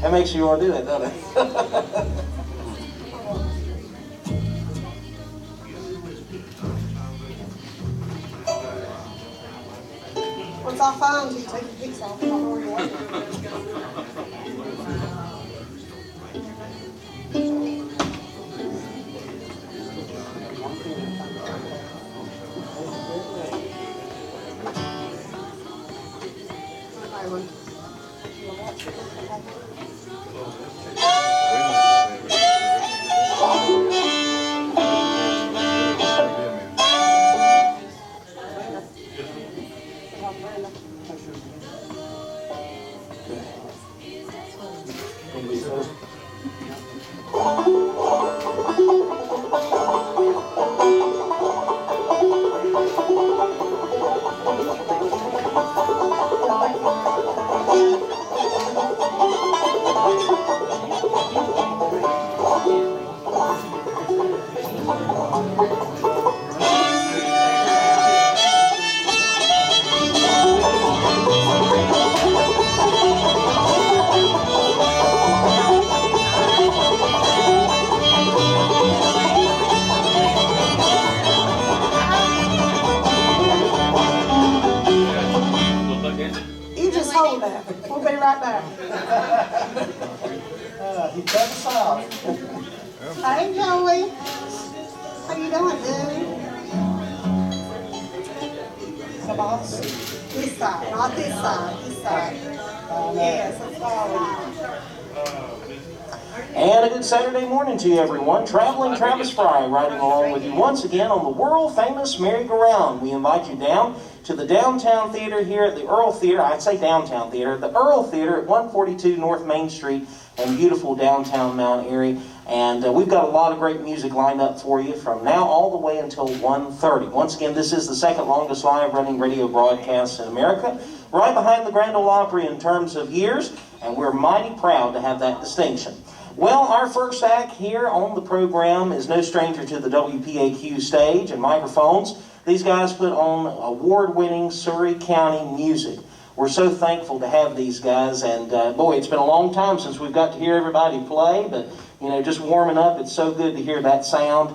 That makes you want to do that, doesn't it? Once I find you, take the pics off. I don't know where you are. You just hold that. We'll be right back. He cut us out. Hey, Joey. How you doing, dude? The boss? This side, not this side. This side. Yes, that's all. And a good Saturday morning to you, everyone. Traveling Travis Fry riding along with you once again on the world-famous Merry-Go-Round. We invite you down to the Downtown Theater here at the Earl Theater. I'd say Downtown Theater. The Earl Theater at 142 North Main Street in beautiful downtown Mount Airy. And we've got a lot of great music lined up for you from now all the way until 1:30. Once again, this is the second longest live running radio broadcast in America, right behind the Grand Ole Opry in terms of years, and we're mighty proud to have that distinction. Well, our first act here on the program is no stranger to the WPAQ stage and microphones. These guys put on award-winning Surrey County music. We're so thankful to have these guys, and boy, it's been a long time since we've got to hear everybody play, but you know, just warming up, it's so good to hear that sound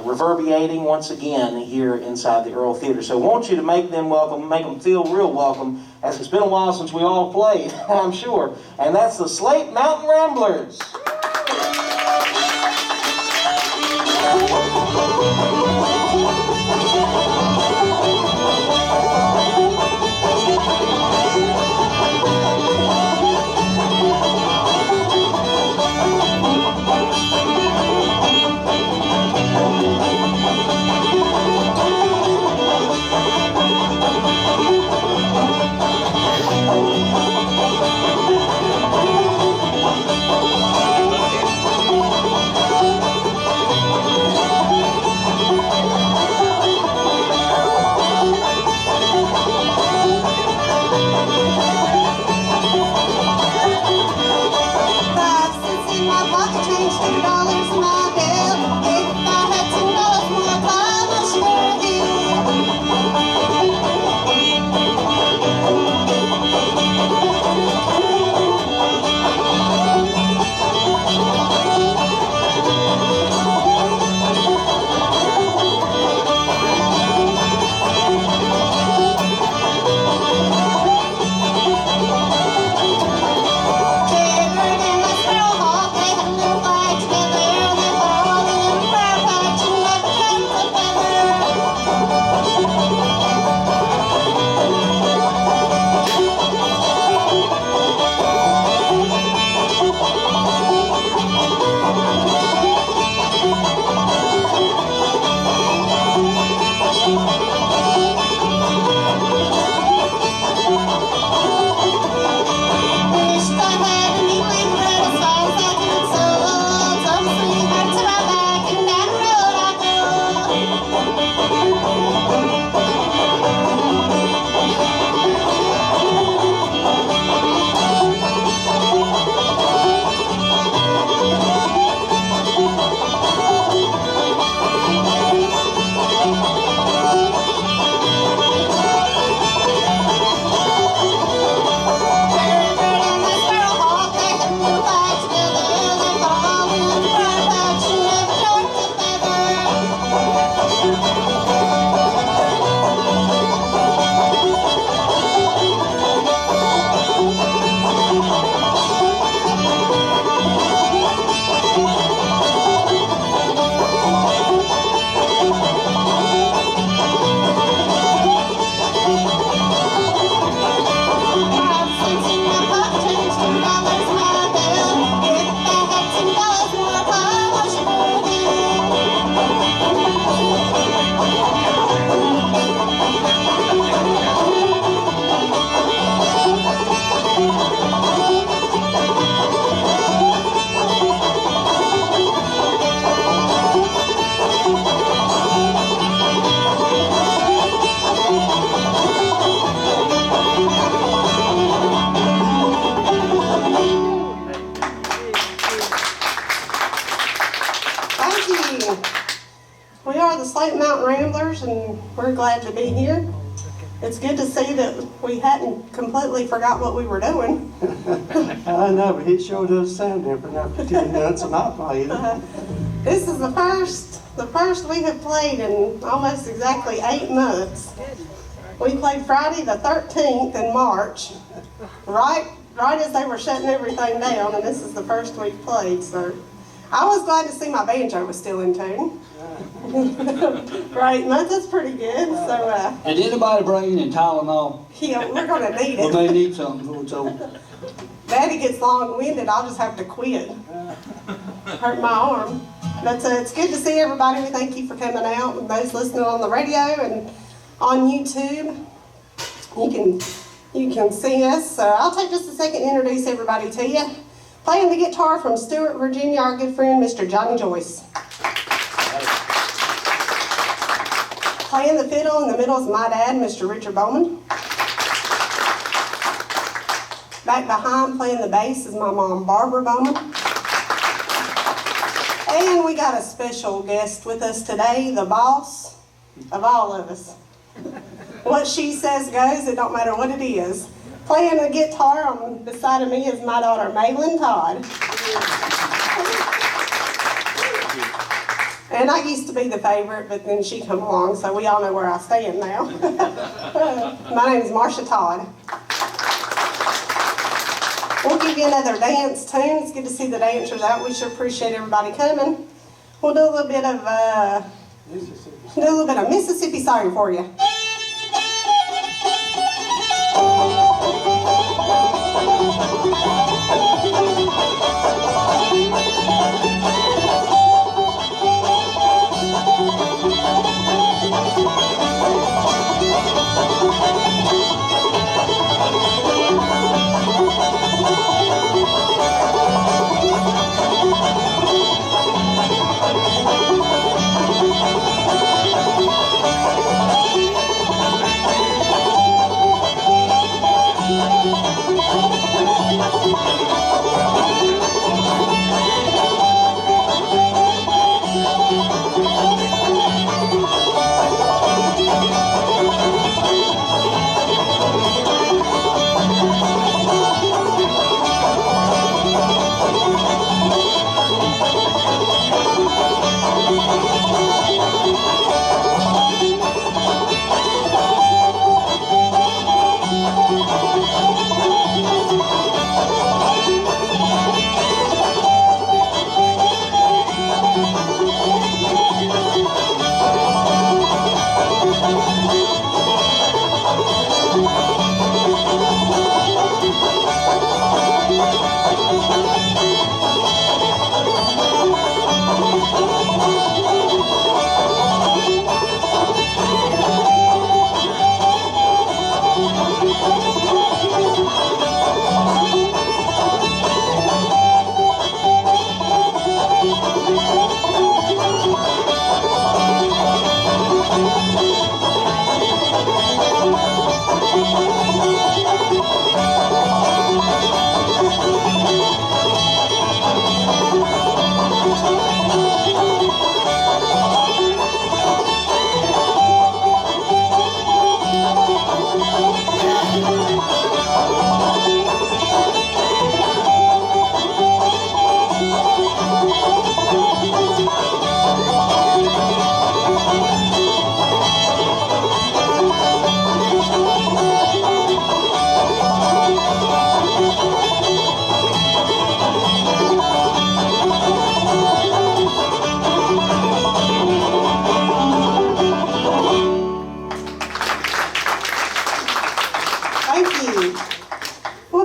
reverberating once again here inside the Earl Theater. So I want you to make them welcome, make them feel real welcome, as it's been a while since we all played, I'm sure. And that's the Slate Mountain Ramblers. Ramblers, and we're glad to be here. It's good to see that we hadn't completely forgot what we were doing. I know, but he sure does sound different after 10 minutes of not playing. This is the first we have played in almost exactly 8 months. We played Friday the 13th in March, right as they were shutting everything down, and this is the first we've played, so I was glad to see my banjo was still in tune. For 8 months, that's pretty good. So, and anybody bring any Tylenol? Yeah, we're going to need it. We may need something for it, so. Daddy gets long-winded, I'll just have to quit. Hurt my arm. But it's good to see everybody. We thank you for coming out, and those listening on the radio and on YouTube. You can see us. I'll take just a second to introduce everybody to you. Playing the guitar from Stewart, Virginia, our good friend, Mr. Johnny Joyce. Playing the fiddle in the middle is my dad, Mr. Richard Bowman. Back behind playing the bass is my mom, Barbara Bowman. And we got a special guest with us today, the boss of all of us. What she says goes, it don't matter what it is. Playing the guitar on beside of me is my daughter, Maylin Todd. And I used to be the favorite, but then she come along, so we all know where I stand now. My name is Marcia Todd. We'll give you another dance tune. It's good to see the dancers out. We sure appreciate everybody coming. We'll do a little bit of Mississippi song for you.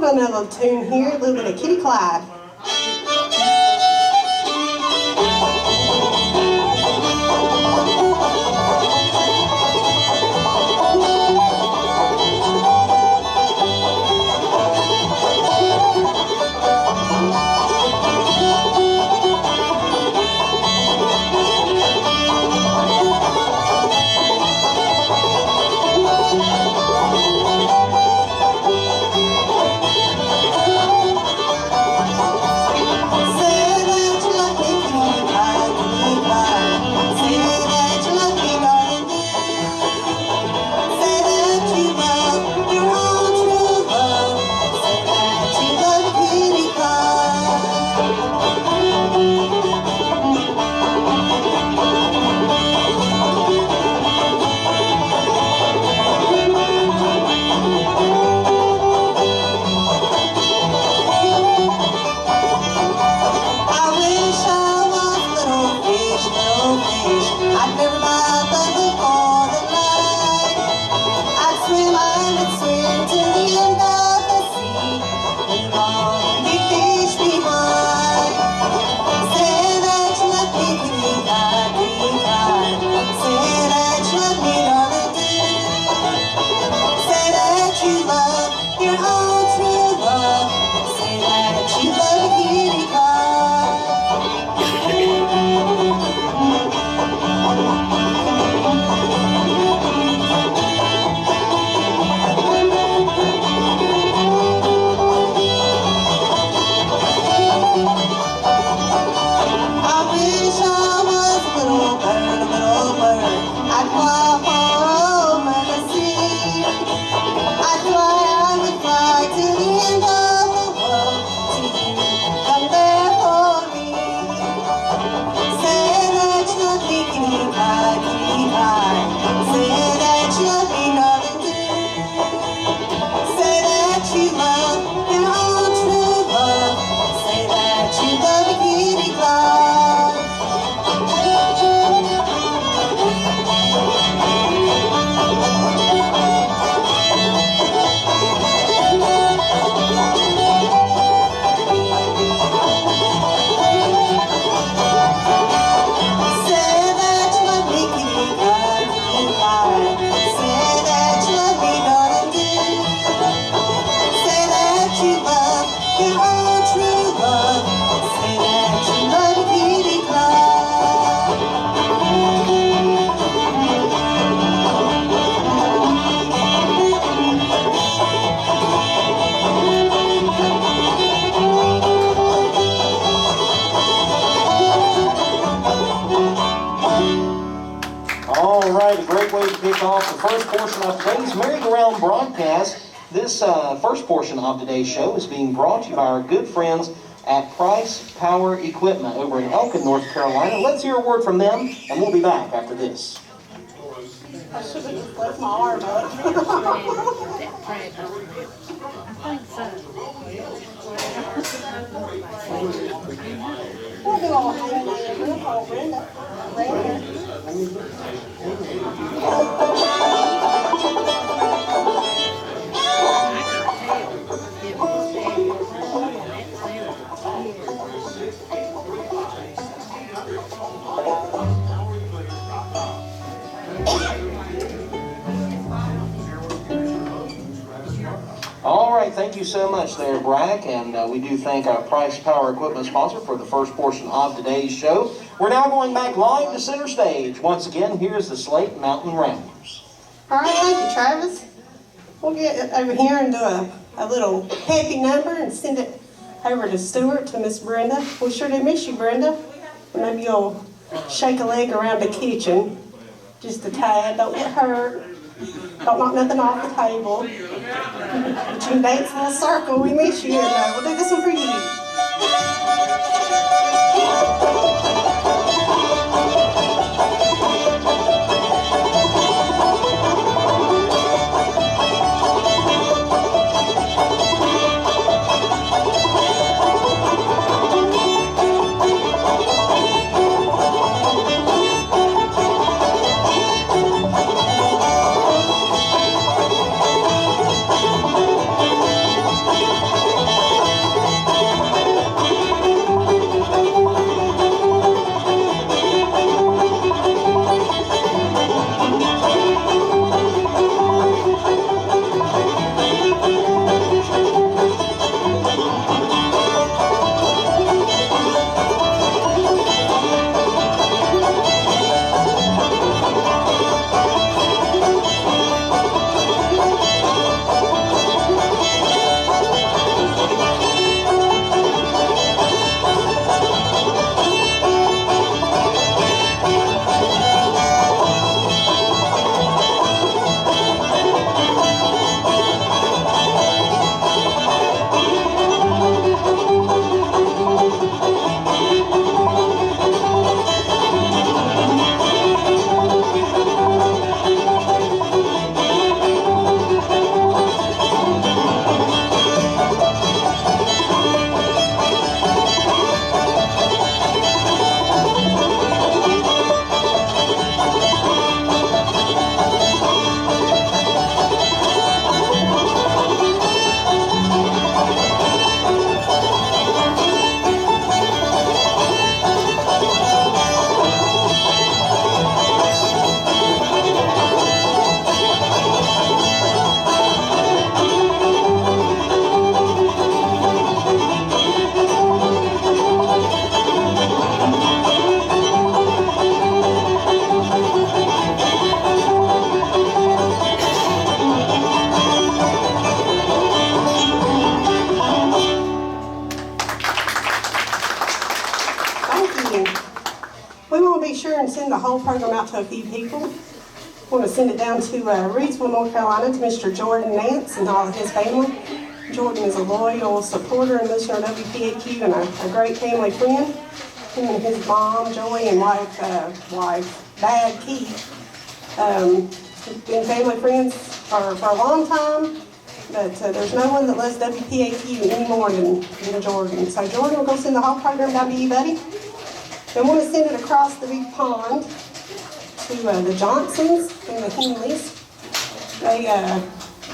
Another tune here, a little bit of Kitty Clyde. first portion of today's Merry-Go-Round broadcast. This first portion of today's show is being brought to you by our good friends at Price Power Equipment over in Elkin, North Carolina. Let's hear a word from them, and we'll be back after this. I should have just left my arm up. We'll do all hanging there. We'll call Brenda. All right, thank you so much there, Brack, and we do thank our Price Power Equipment sponsor for the first portion of today's show. We're now going back live to center stage. Once again, here's the Slate Mountain Ramblers. All right, thank you, Travis. We'll get over here and do a little happy number and send it over to Stuart, to Miss Brenda. We sure do miss you, Brenda. Maybe you'll shake a leg around the kitchen, just a tad. Don't get hurt. Don't knock nothing off the table. But you can dance a little circle. We miss you, and we'll do this one for you. Send the whole program out to a few people. I want to send it down to Reedsville, North Carolina, to Mr. Jordan Nance and all of his family. Jordan is a loyal supporter and listener of WPAQ and a great family friend. Him and his mom, Joy, and dad, Keith, been family friends for a long time, but there's no one that loves WPAQ any more than Jordan. So Jordan, we're going to send the whole program down to you, buddy. Then we're going to send it across the big pond to the Johnsons and the Henleys. They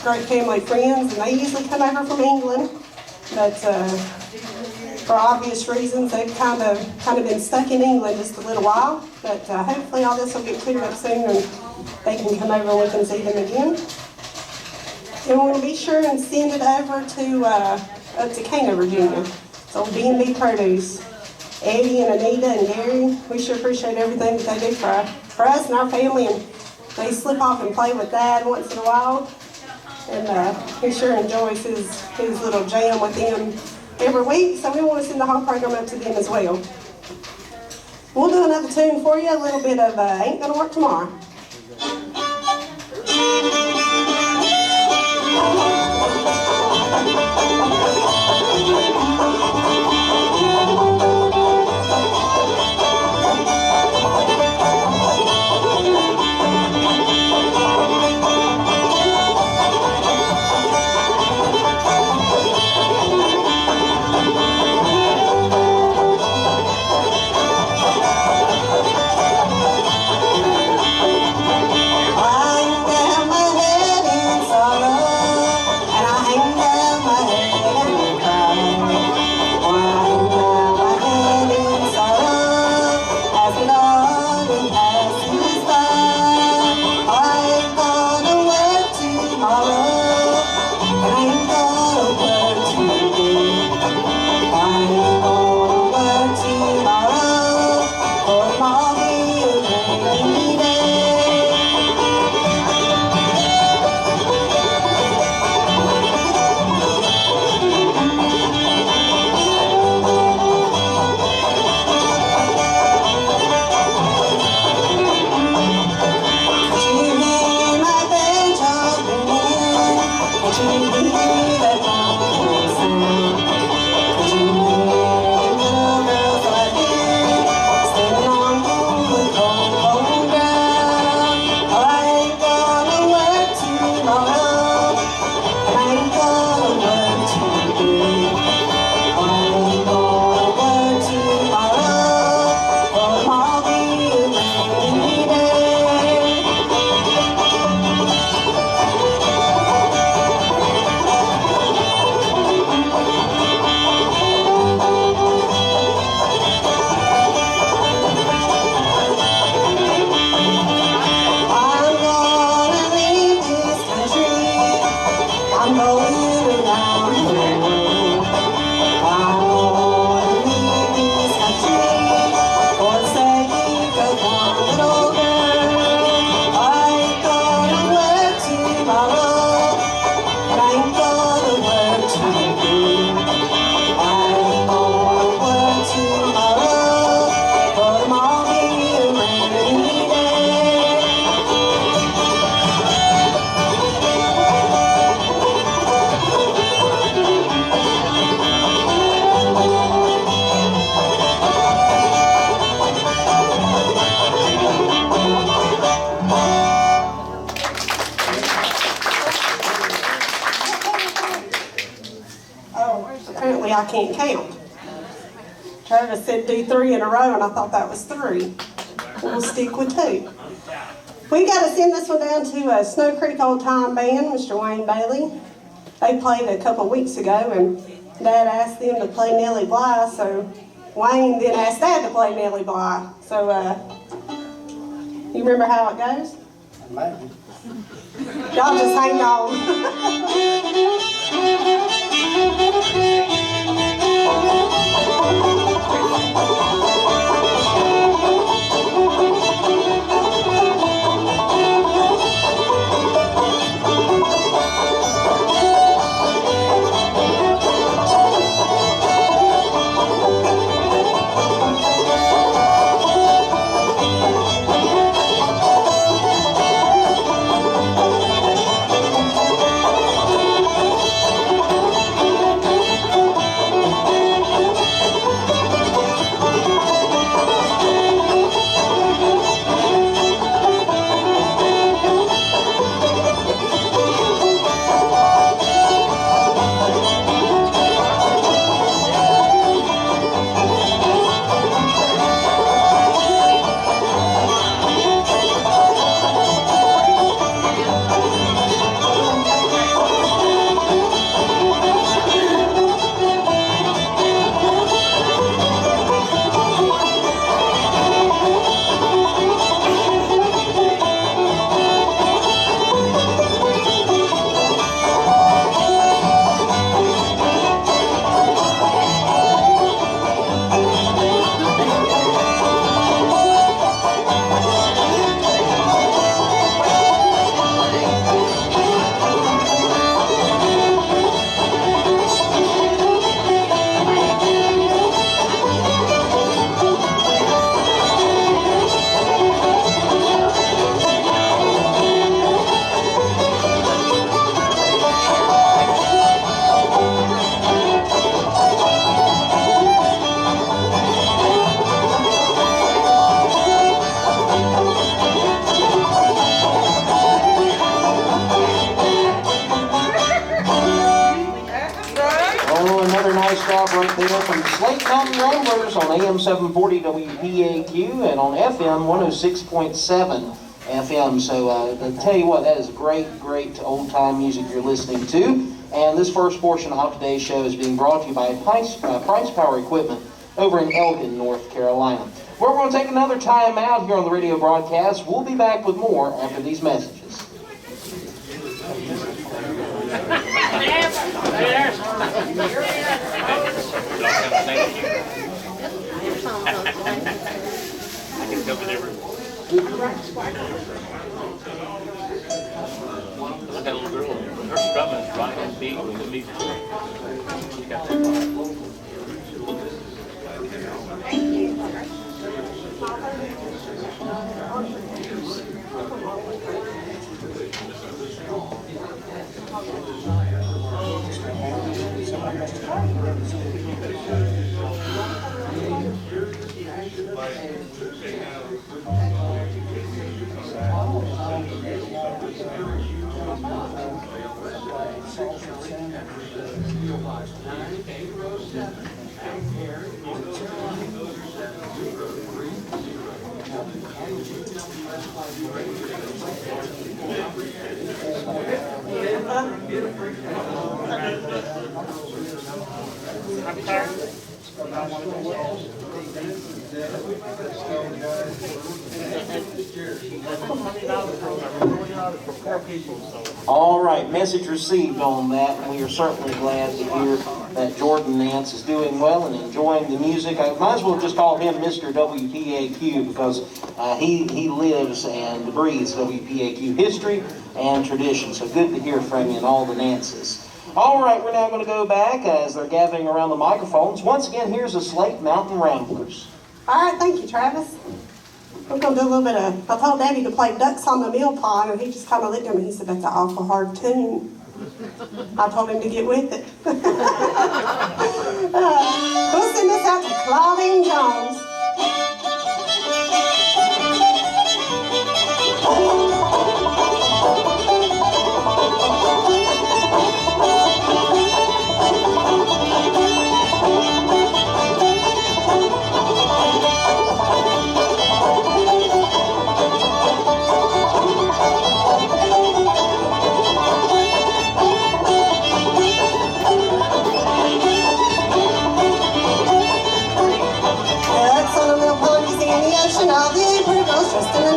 great family friends, and they usually come over from England, but for obvious reasons, they've kind of been stuck in England just a little while. But hopefully all this will get cleared up soon, and they can come over and we can see them again. And we're going to be sure and send it over to Cana, Virginia. So B&B Produce. Eddie and Anita and Gary, we sure appreciate everything that they do for us and our family, and they slip off and play with Dad once in a while, and he sure enjoys his little jam with them every week, so we want to send the whole program up to them as well. We'll do another tune for you, a little bit of Ain't Gonna Work Tomorrow. Apparently I can't count. Travis said do 3 in a row, and I thought that was 3. We'll stick with 2. We got to send this one down to Snow Creek Old Time Band, Mr. Wayne Bailey. They played a couple weeks ago, and Dad asked them to play Nellie Bly, so Wayne then asked Dad to play Nellie Bly. So, you remember how it goes? Maybe. Y'all just hang on. Well, another nice job right there from the Slate Mountain Ramblers on AM 740 WPAQ and on FM 106.7 FM. So I tell you what, that is great, great old-time music you're listening to. And this first portion of today's show is being brought to you by Price Power Equipment over in Elgin, North Carolina. We're going to take another time out here on the radio broadcast. We'll be back with more after these messages. That little girl, her strumming is right on beat with the music. She got that. All right, message received on that, and we are certainly glad to hear that Jordan Nance is doing well and enjoying the music. I might as well just call him Mr. WPAQ because he lives and breathes WPAQ history and tradition. So good to hear from you and all the Nances. All right, we're now going to go back as they're gathering around the microphones. Once again, here's the Slate Mountain Ramblers. All right, thank you, Travis. We're going to do a little bit of, I told Daddy to play Ducks on the Mill Pond, and he just kind of looked at me and he said, that's an awful hard tune. I told him to get with it. We'll send this out to Claudine Jones. All the pretty girls dressed in the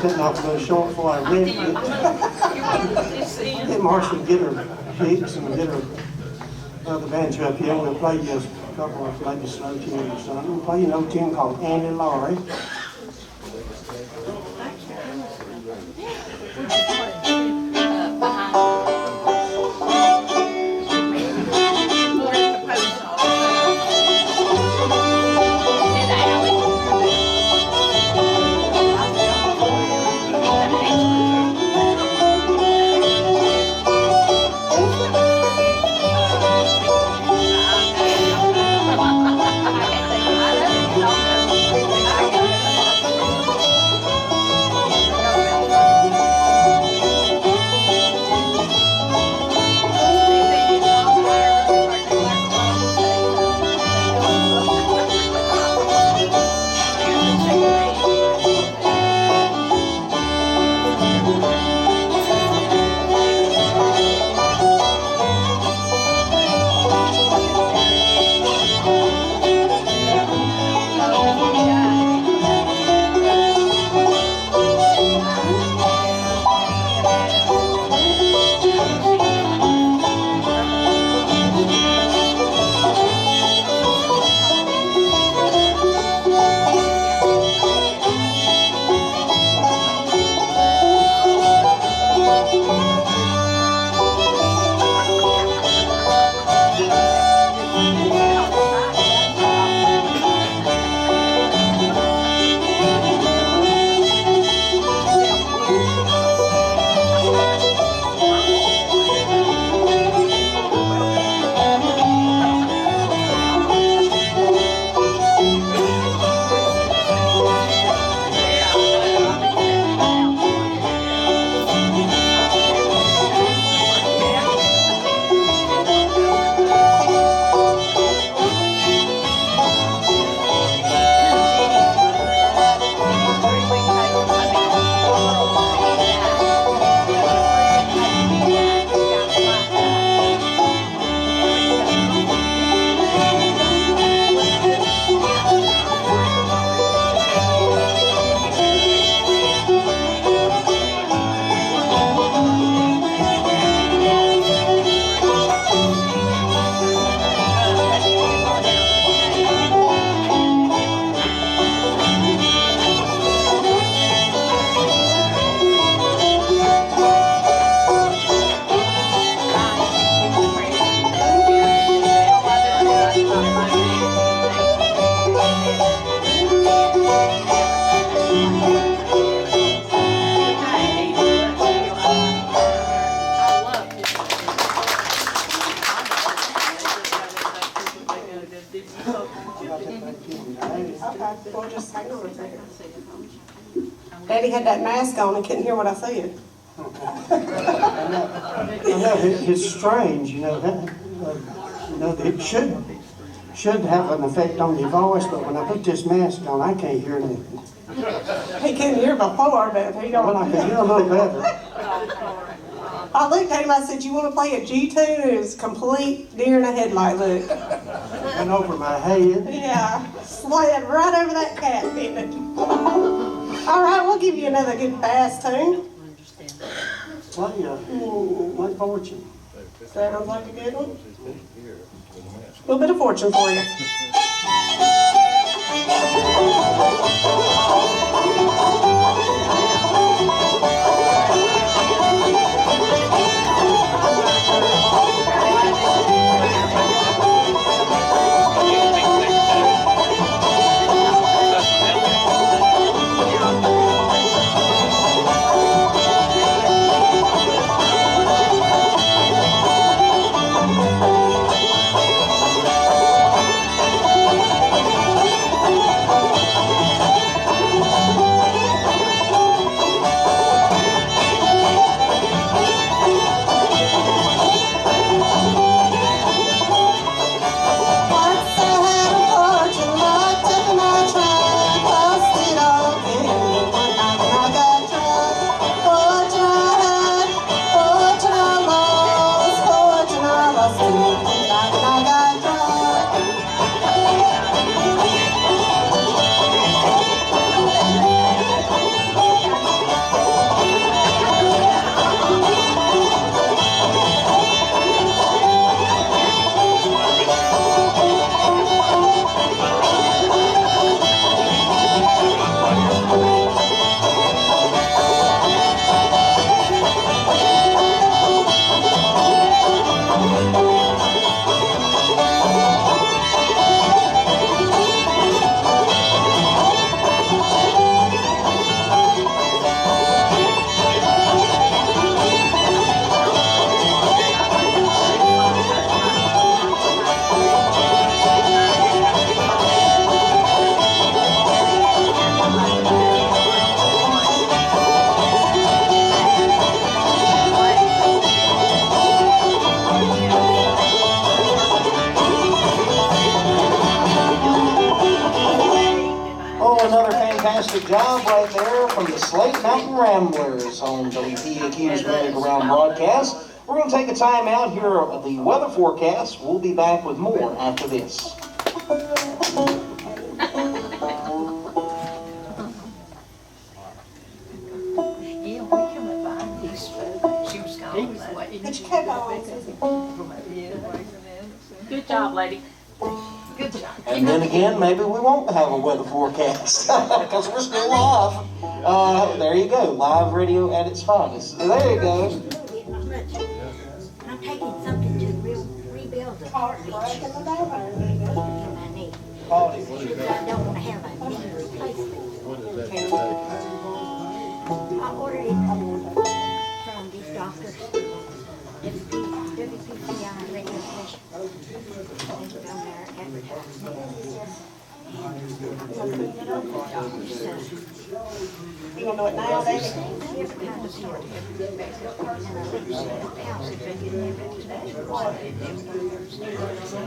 cutting off a little short before I read it. Get Marcy get her hits and get her other bands up here. I'm going to play you a couple of maybe slow tunes or something. I'm going to play you an old tune called Annie Laurie. Daddy had that mask on and couldn't hear what I said. I know it's strange, that it should have an effect on your voice, but when I put this mask on, I can't hear anything. He couldn't hear before, but he don't. Well, I can hear a little better. I looked at him, I said, "You want to play a G tune?" And it was complete deer in a headlight look. Went over my head. Yeah, slid right over that cat, didn't it? All right, we'll give you another good fast tune. Play Fortune. Sounds like a good one. A little bit of Fortune for you. Fantastic job right there from the Slate Mountain Ramblers on WPAQ's Merry-Go-Round broadcast. We're going to take a time out here of the weather forecast. We'll be back with more after this. Good job, lady. Good job. And then again, maybe we won't have a weather forecast because we're still live. There you go, live radio at its finest. There you go. I'm taking something to rebuild the cartilage in my knee. I don't want to have a knee replacement. I ordered it from these doctors. WPCI radio station. Down there advertising. You want to know it now, David?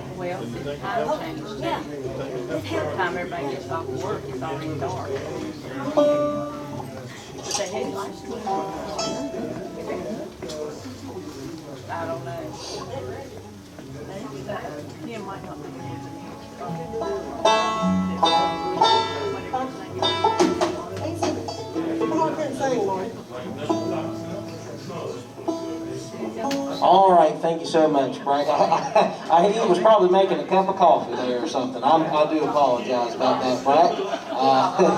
Well, time changes. Yeah. Time everybody gets off work, it's already dark. But they headlights. I don't know. Him might not be. Come on here and sing, Marty. All right, thank you so much, Frank. He was probably making a cup of coffee there or something. I do apologize about that, Frank.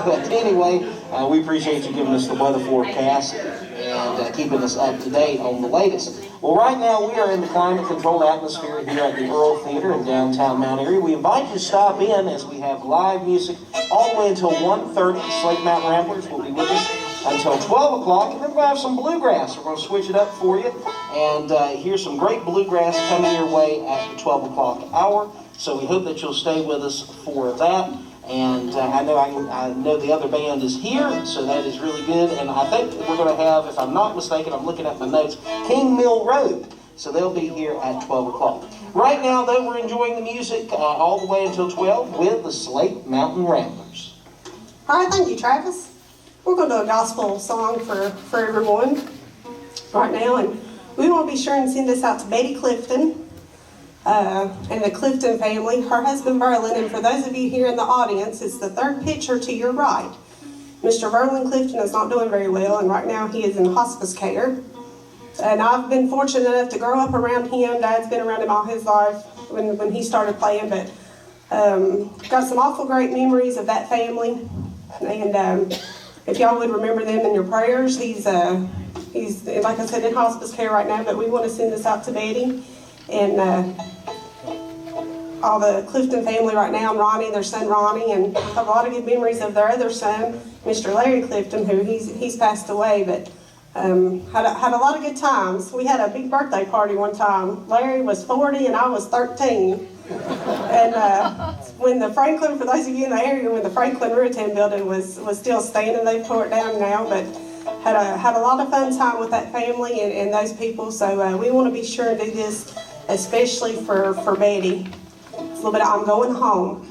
But anyway, we appreciate you giving us the weather forecast and keeping us up to date on the latest. Well, right now we are in the climate-controlled atmosphere here at the Earl Theater in downtown Mount Airy. We invite you to stop in as we have live music all the way until 1:30. The Slate Mountain Ramblers will be with us until 12 o'clock, and then we're going to have some bluegrass. We're going to switch it up for you, and here's some great bluegrass coming your way at the 12 o'clock hour. So we hope that you'll stay with us for that. And I know the other band is here, so that is really good. And I think we're going to have, if I'm not mistaken, I'm looking at my notes, King Mill Road. So they'll be here at 12 o'clock. Right now, though, we're enjoying the music all the way until 12 with the Slate Mountain Ramblers. All right, thank you, Travis. We're going to do a gospel song for everyone right now. And we want to be sure and send this out to Betty Clifton. And the Clifton family, her husband Verlin, and for those of you here in the audience, it's the third picture to your right. Mr. Verlin Clifton is not doing very well, and right now he is in hospice care. And I've been fortunate enough to grow up around him. Dad's been around him all his life when he started playing, but got some awful great memories of that family. And if y'all would remember them in your prayers, he's like I said, in hospice care right now, but we want to send this out to Betty. And all the Clifton family right now, and Ronnie, their son Ronnie, and have a lot of good memories of their other son, Mr. Larry Clifton, who he's passed away, but had a lot of good times. We had a big birthday party one time. Larry was 40 and I was 13. And when the Franklin, for those of you in the area, when the Franklin Ruritan building was still standing, they tore it down now, but had a lot of fun time with that family and those people. So we want to be sure and do this, especially for Betty. It's a little bit of I'm Going Home.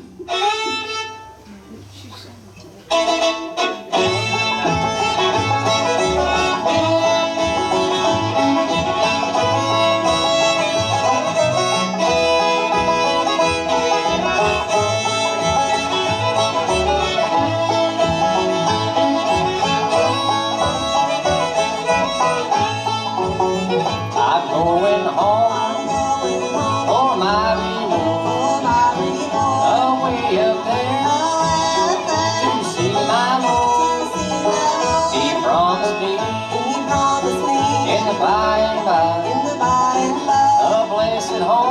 On.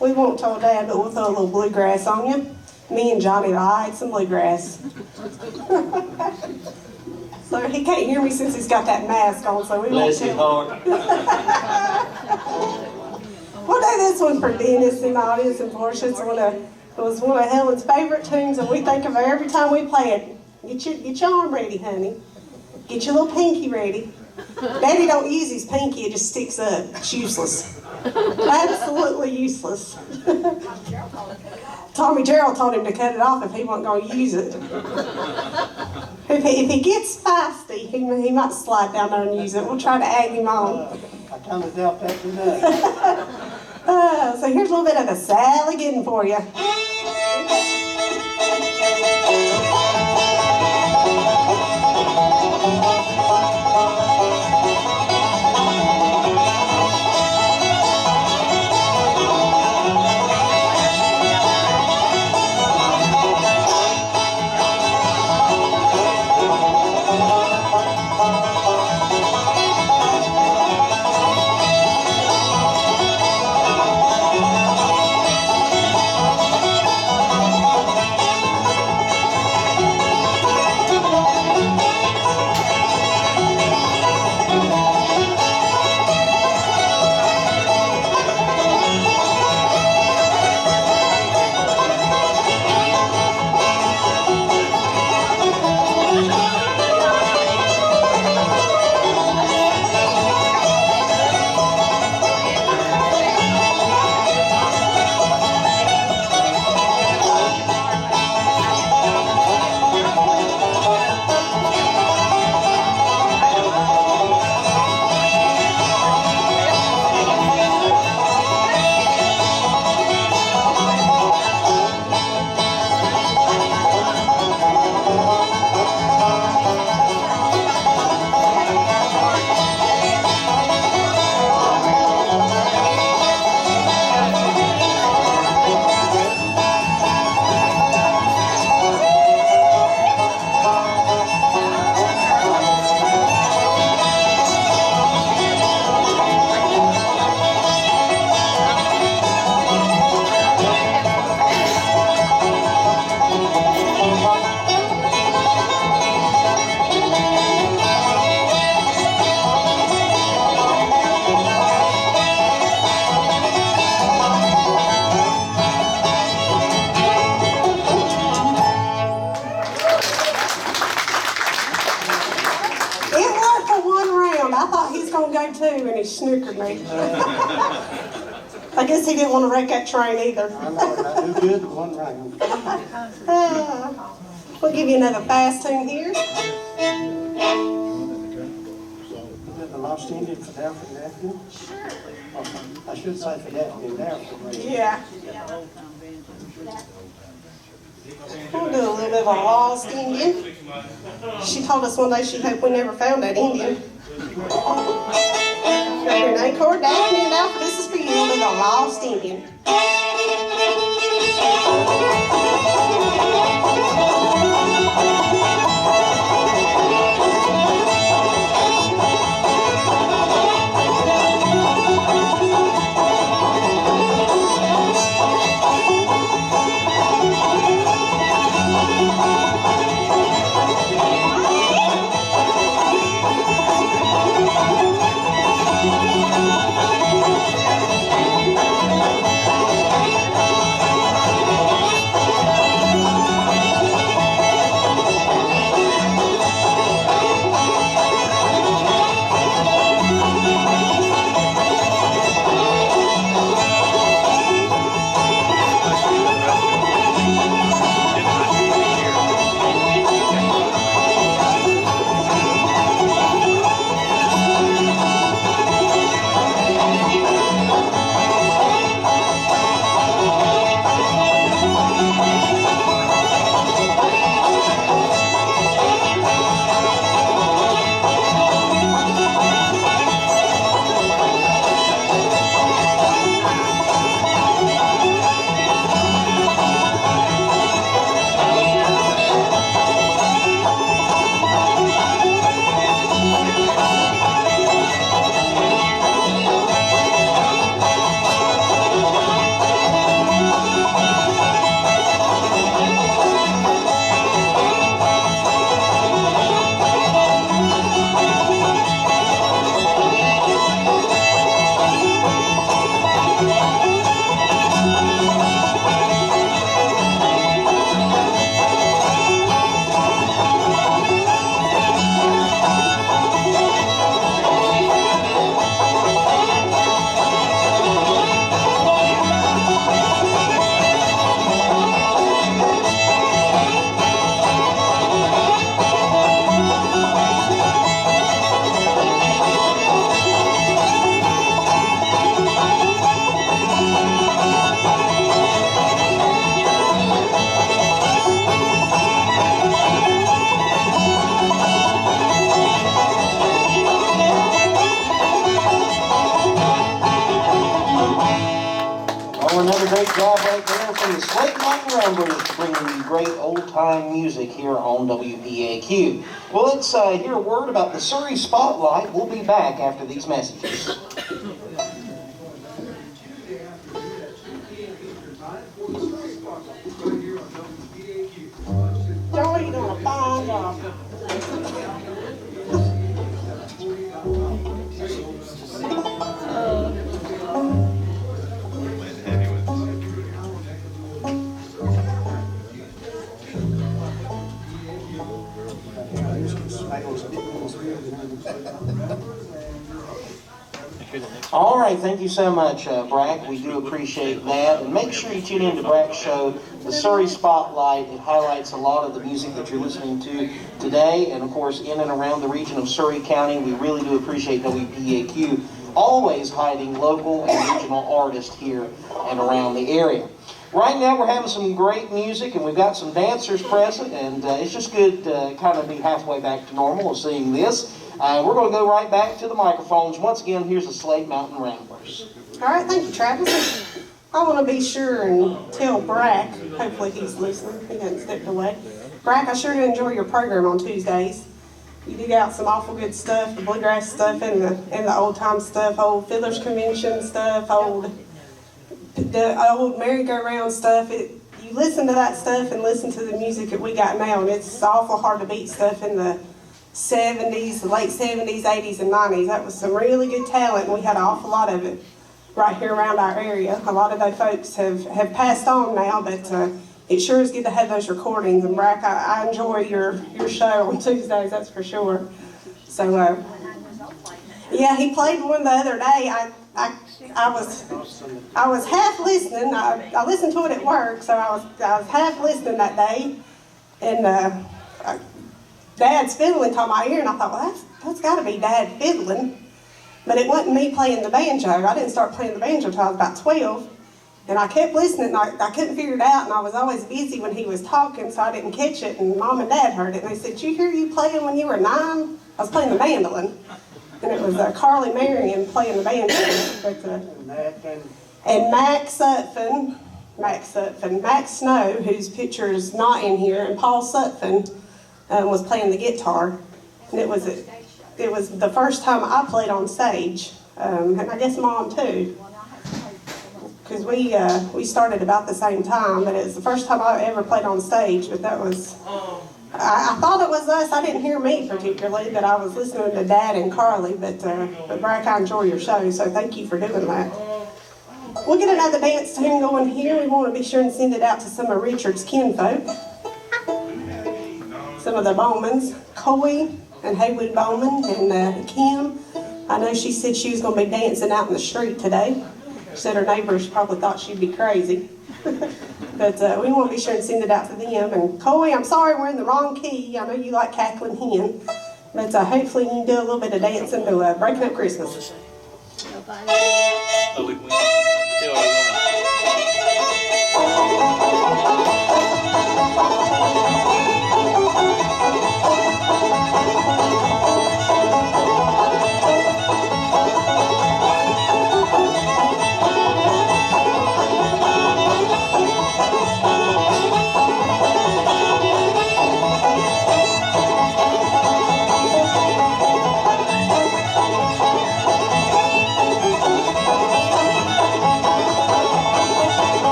We won't tell Dad, but we'll throw a little bluegrass on you. Me and Johnny like some bluegrass. So he can't hear me since he's got that mask on, so we won't tell him. We'll do this one for Dennis in the audience and Portia. It was one of Helen's favorite tunes, and we think of her every time we play it. Get your arm ready, honey. Get your little pinky ready. Daddy don't use his pinky, it just sticks up. It's useless. Absolutely useless. Tommy Gerald told him to cut it off if he wasn't going to use it. If he gets feisty, he might slide down there and use it. We'll try to egg him on. I kind of doubt that today. So here's a little bit of the Sally Gooden for you. Go too, and he snookered me. I guess he didn't want to wreck that train either. I know, I do good in one round. We'll give you another fast tune here. Is it the Lost Indian for the African African? Sure. I should say for the African African. Yeah. We'll do a little bit of a lost Indian. She told us one day she hoped we never found that Indian. Your name chord, Daphne and Alfred, this is for you. We'll do the lost Indian. Oh, another great job right there from the Slate Mountain Ramblers, bringing you great old-time music here on WPAQ. Well, let's hear a word about the Surrey Spotlight. We'll be back after these messages. Joey, you're doing a fine job. All right, thank you so much, Brack. We do appreciate that. And make sure you tune in to Brack's show, the Surrey Spotlight. It highlights a lot of the music that you're listening to today. And, of course, in and around the region of Surrey County, we really do appreciate WPAQ always hiding local and regional artists here and around the area. Right now, we're having some great music, and we've got some dancers present, and it's just good to kind of be halfway back to normal of seeing this. We're going to go right back to the microphones. Once again, here's the Slate Mountain Ramblers. All right, thank you, Travis. I want to be sure and tell Brack, hopefully he's listening, he hasn't stepped away. Brack, I sure do enjoy your program on Tuesdays. You dig out some awful good stuff, the bluegrass stuff and the old time stuff, old Fiddlers Convention stuff, the old Merry-Go-Round stuff. You listen to that stuff and listen to the music that we got now, and it's awful hard to beat stuff in the 70s, the late 70s, 80s, and 90s. That was some really good talent, and we had an awful lot of it right here around our area. A lot of those folks have passed on now, but it sure is good to have those recordings. And Brack, I enjoy your show on Tuesdays, that's for sure. So, yeah, he played one the other day. I was half listening. I listened to it at work, so I was half listening that day, and Dad's fiddling caught my ear, and I thought, well, that's got to be Dad fiddling. But it wasn't me playing the banjo. I didn't start playing the banjo until I was about 12. And I kept listening, and I couldn't figure it out, and I was always busy when he was talking, so I didn't catch it, and Mom and Dad heard it, and they said, "Did you hear you playing when you were 9? I was playing the mandolin. And it was Carly Marion playing the banjo. And Max Sutphin, Max Snow, whose picture is not in here, and Paul Sutphin was playing the guitar. And it was the first time I played on stage, and I guess Mom too. Because we started about the same time, but it was the first time I ever played on stage. But that was, I thought it was us. I didn't hear me particularly, but I was listening to Dad and Carly. But Brack, I enjoy your show, so thank you for doing that. We'll get another dance tune going here. We want to be sure and send it out to some of Richard's kinfolk, some of the Bowmans, Coy and Haywood Bowman and Kim. I know she said she was going to be dancing out in the street today. She said her neighbors probably thought she'd be crazy. But we want to be sure and send it out to them. And Coy, I'm sorry we're in the wrong key. I know you like cackling hen. But hopefully you can do a little bit of dancing to Breaking Up Christmas. Oh, we still are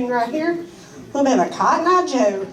tune right here. A little bit of a Cotton Eye Joe.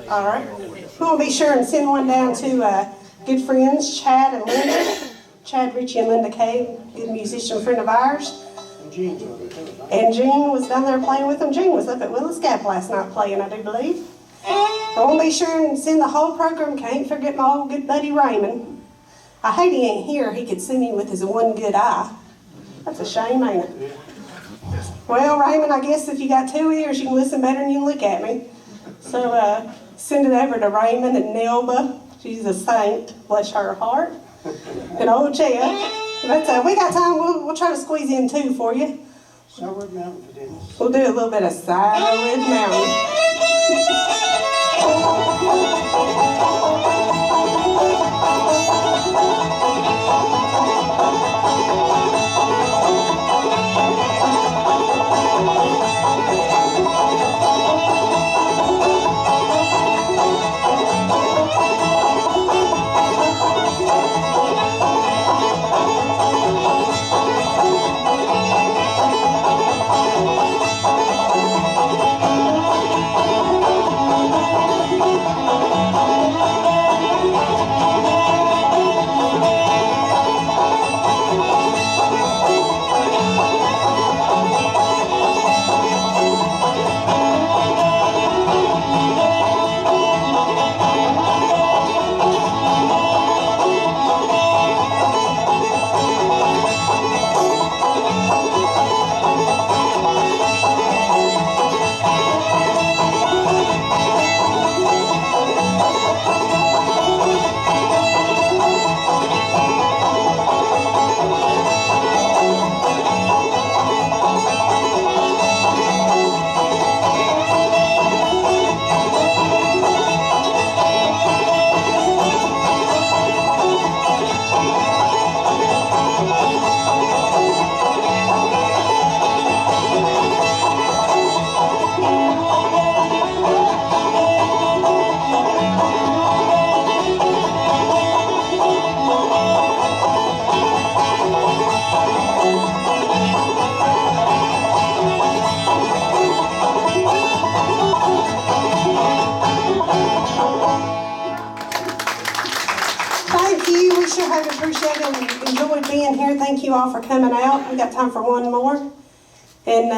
All right. We're going to be sure and send one down to good friends, Chad and Linda. Chad Ritchie and Linda Kay, good musician friend of ours. And Jean was down there playing with them. Jean was up at Willis Gap last night playing, I do believe. I want to be sure and send the whole program. Can't forget my old good buddy Raymond. I hate he ain't here. He could see me with his one good eye. That's a shame, ain't it? Well, Raymond, I guess if you got 2 ears, you can listen better than you can look at me. So send it over to Raymond and Nelba. She's a saint, bless her heart. And old Jeff. But we got time. We'll try to squeeze in 2 for you. Sourwood Mountain for Dennis. We'll do a little bit of Sourwood Mountain. Enjoyed being here. Thank you all for coming out. We got time for one more. And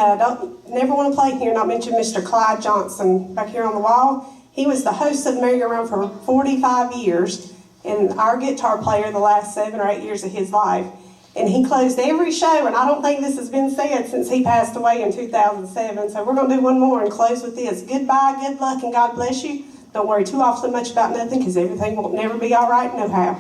never want to play here, not mention Mr. Clyde Johnson back here on the wall. He was the host of the Merry-Go-Round for 45 years. and our guitar player the last 7 or 8 years of his life. And he closed every show, and I don't think this has been said since he passed away in 2007. So we're going to do one more and close with this. Goodbye, good luck, and God bless you. Don't worry too often much about nothing, because everything will never be all right no how.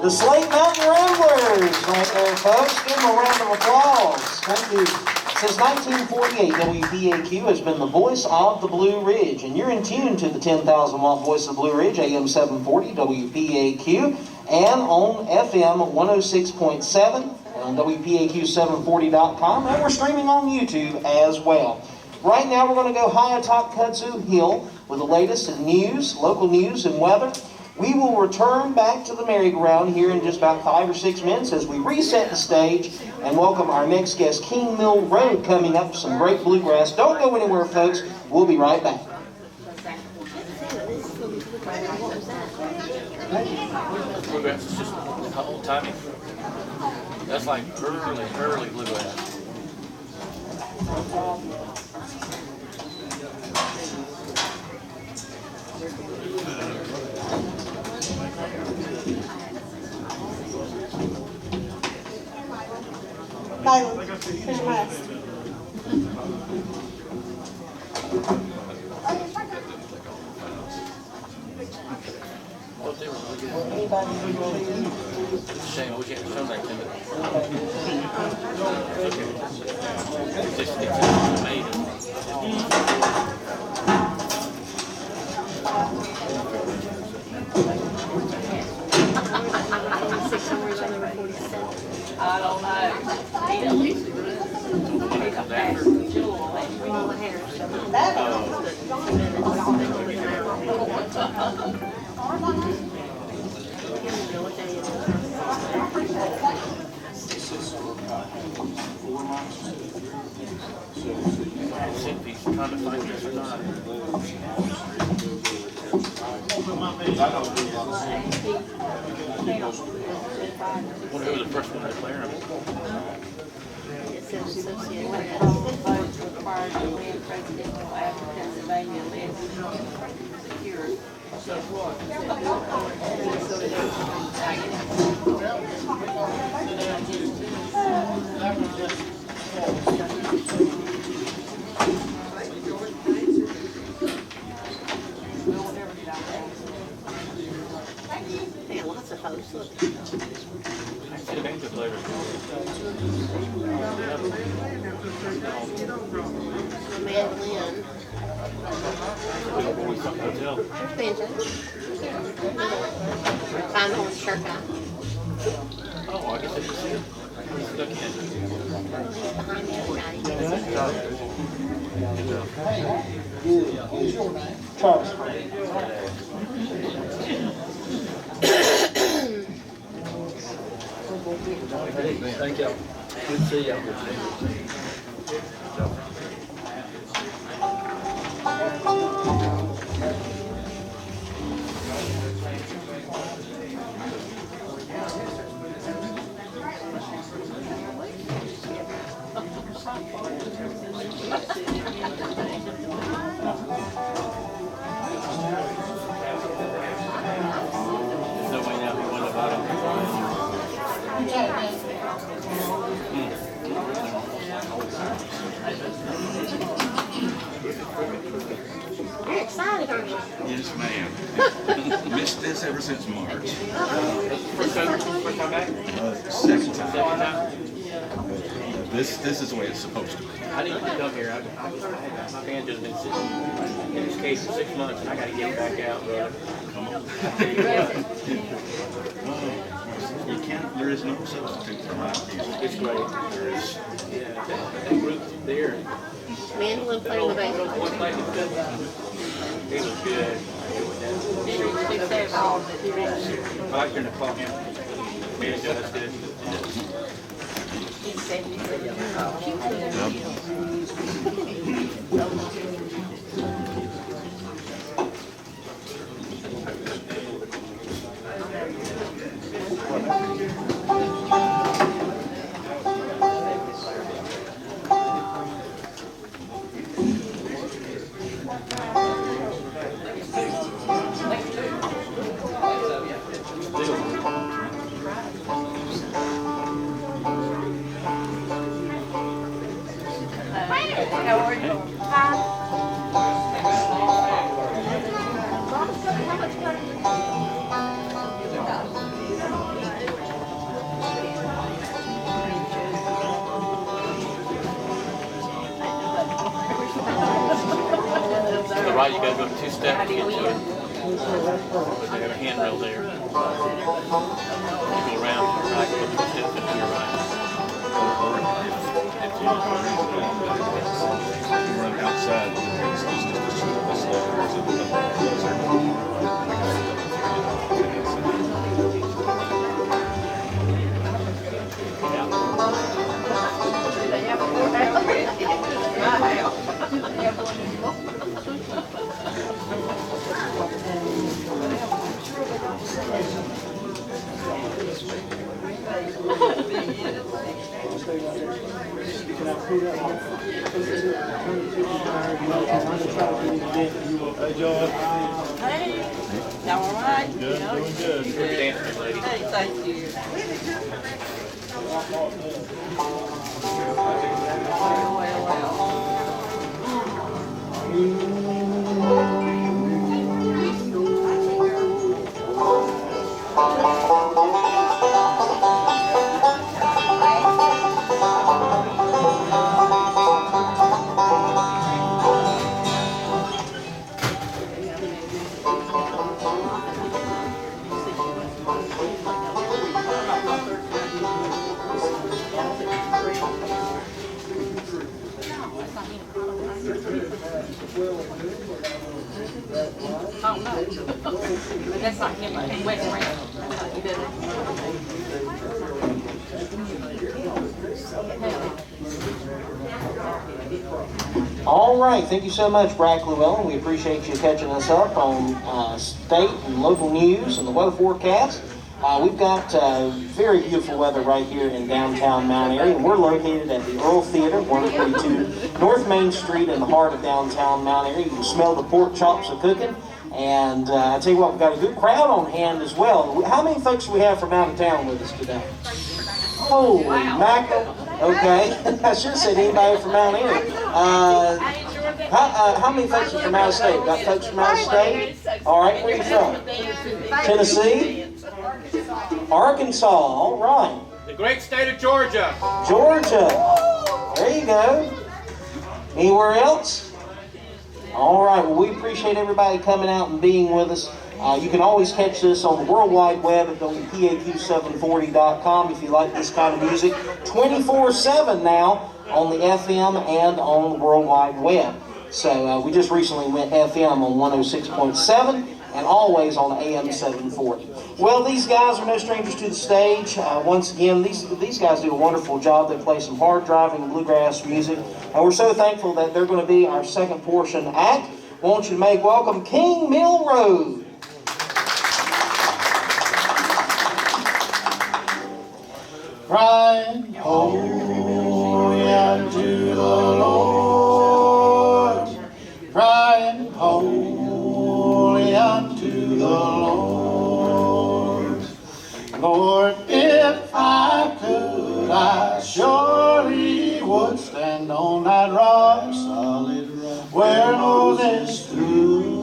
The Slate Mountain Ramblers right there, folks. Give them a round of applause. Thank you. Since 1948, WPAQ has been the voice of the Blue Ridge, and you're in tune to the 10,000-watt voice of the Blue Ridge, AM 740 WPAQ, and on FM 106.7, and on WPAQ740.com, and we're streaming on YouTube as well. Right now, we're going to go high atop Kudzu Hill with the latest in news, local news, and weather. We will return back to the merry-go-round here in just about 5 or 6 minutes as we reset the stage and welcome our next guest, King Mill Road, coming up, some great bluegrass. Don't go anywhere, folks. We'll be right back. Bluegrass is just old timey. That's like early bluegrass. Bailey, here's your mask. Shame we can't show that to them. Just amazing. I don't know. He don't usually run. He's a fast jewel. All the hair. He's trying to find this or not. Wonder who the first one to declare him. It says associated with all the votes required to win presidential after Pennsylvania led secured. So what? Yeah, lots of hosts. Look. See the banquet players. Mandolin. Hotel. There's banjo. Fine old shirt guy. Oh, I guess I can see it. Travis. Thank y'all. Good to see y'all. No way now, we won about it. You're excited, aren't you? Yes, ma'am. Missed this ever since March. First time back? Second time. Second time? This is the way it's supposed to be. I need to come here. My banjo's been sitting in this case for 6 months, and I gotta get it back out, brother. Come on. You can't, there is no substitute for live music. It's great. There is. Yeah, that group there. Mandolin playing the bass. One place is good. It was good. I like hearing the clock. Banjo, that's good. To the right, you gotta go 2 steps to get to it. But they have a handrail there. You go around to the right, go 2 steps into your right. If you run outside, it's just a slow. Hey, John. Hey, y'all all right? Good, doing good. Good dancing, lady. Hey, thank you. Oh, no. But that's not him, he went around. He did All right, thank you so much, Brad Llewellyn. We appreciate you catching us up on state and local news and the weather forecast. We've got very beautiful weather right here in downtown Mount Airy, and we're located at the Earl Theater, 132 North Main Street in the heart of downtown Mount Airy. You can smell the pork chops are cooking, and I tell you what, we've got a good crowd on hand as well. How many folks do we have from out of town with us today? Holy mackerel. Okay, I should have said anybody from Mount Airy. How many folks are from out of state? Got folks from out of state? All right, where are you from? Tennessee? Arkansas, all right. The great state of Georgia. Georgia. There you go. Anywhere else? All right, well, we appreciate everybody coming out and being with us. You can always catch this on the World Wide Web at WPAQ740.com if you like this kind of music. 24/7 now on the FM and on the World Wide Web. So we just recently went FM on 106.7 and always on AM 740. Well, these guys are no strangers to the stage. Once again, these guys do a wonderful job. They play some hard-driving bluegrass music, and we're so thankful that they're going to be our second portion act. I want you to make welcome King Mill Road. Crying holy unto the Lord, crying holy unto the Lord. Lord, if I could, I surely would stand on that rock, solid rock, where Moses stood.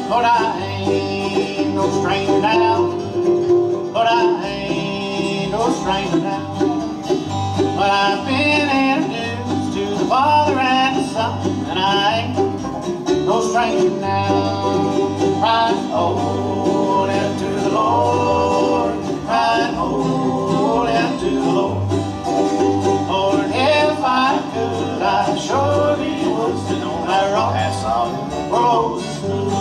Lord, I ain't no stranger now. Lord, I ain't no stranger now. But I've been introduced to the Father and the Son, and I ain't no stranger now. Crying holy unto the Lord, crying holy unto the Lord. Lord, if I could, I surely would stand on that rock that solid where Moses stood.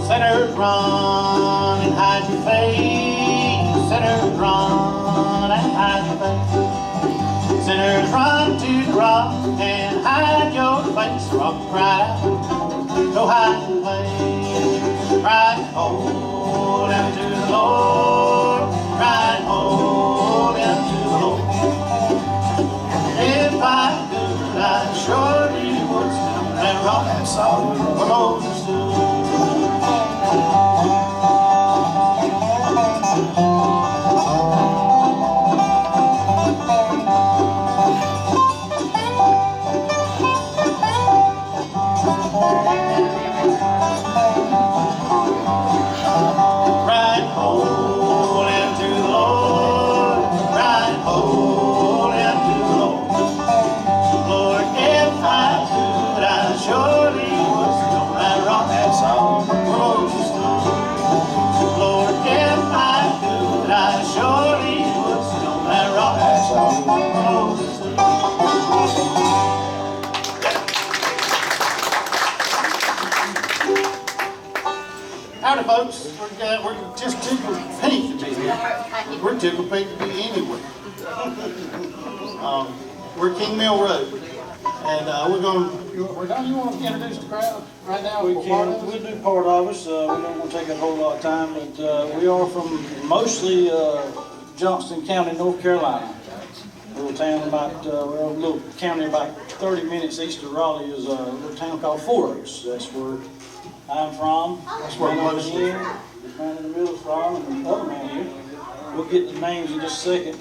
Sinners run and hide your face. Sinners run and hide your face. Sinners run to the rock and hide your face. Rock right out, no hiding place. Right holy unto the Lord, right holy unto the Lord. If I could, I surely would stand on that rock that solid where Moses stood. Howdy, folks. We're just tickled pink to be here. We're tickled pink to be anywhere. We're King Mill Road, and we're going. You want to introduce the crowd right now? We can. We'll do part of us. We don't want to take a whole lot of time, but we are from mostly Johnston County, North Carolina. A little town about, a little county about 30 minutes east of Raleigh is a little town called Four Oaks. That's where I'm from. That's where most of this man in the middle is from, and the other man here. We'll get the names in just a second.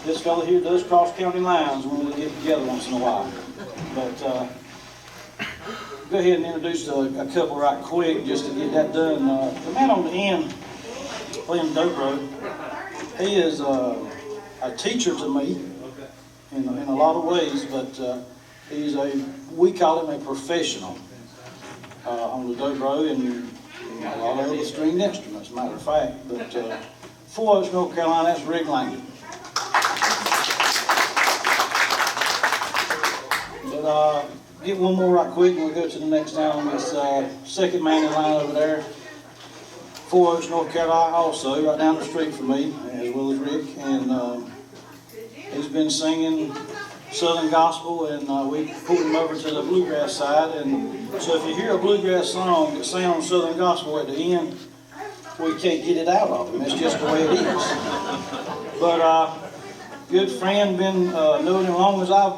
This fellow here does cross county lines when we get together once in a while. But go ahead and introduce a couple right quick just to get that done. The man on the end playing dobro, he is a teacher to me in a lot of ways, but he's we call him a professional on the dobro and a lot of other stringed instruments, matter of fact. But Four Oaks, North Carolina, that's Rick Langley. But get one more right quick and we'll go to the next town. This second man in line over there, Four Oaks, North Carolina, also right down the street from me, as well as Rick. And he's been singing Southern gospel, and we pulled them over to the bluegrass side. And so if you hear a bluegrass song that sounds Southern gospel at the end, we can't get it out of them. It's just the way it is. But good friend, been knowing him as long as I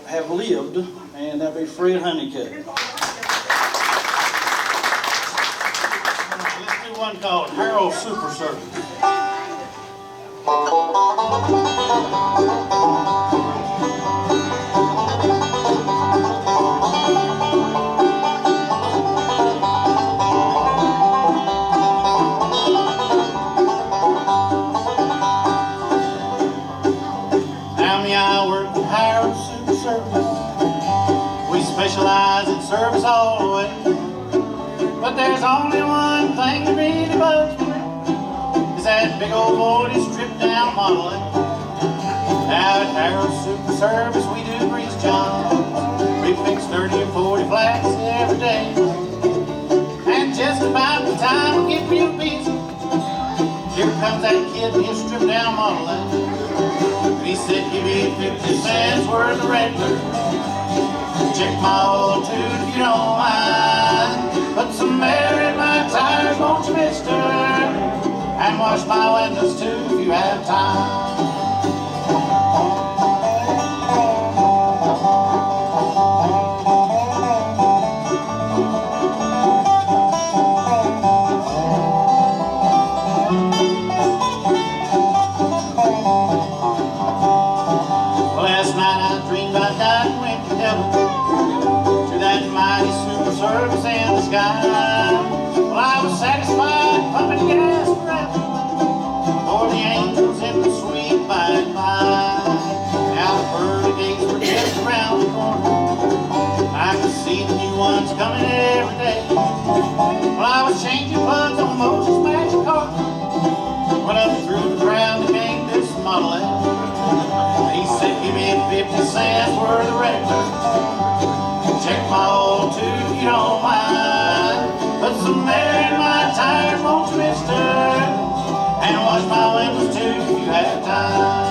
have lived, and that'd be Fred Honeycutt. Let's do one called Harold Super Circus. We specialize in service all the way. But there's only one thing that really bugs me, is that big old 40 stripped down Model A. Now at Harold's Super Service we do grease jobs. We fix 30 or 40 flats every day. And just about the time we get real busy, here comes that kid in his stripped down Model A. He said, give me 50 cents worth of regular. Check my oil too if you don't mind. Put some air in my tires, won't you, mister? And wash my windows too if you have time. Last night I dreamed I died and went to heaven, to that mighty super service in the sky. Well, I was satisfied pumping gas forever, for the angels in the sweet by and by. Now the pearly gates were just around the corner, I could see the new ones coming every day. Well, I was changing plugs on Moses' magic car, went up through the ground and came this Model A. He said, give me 50 cents worth of regular. Check my oil too if you don't mind. Put some air in my tires, won't you, mister? And wash my windows too if you have time.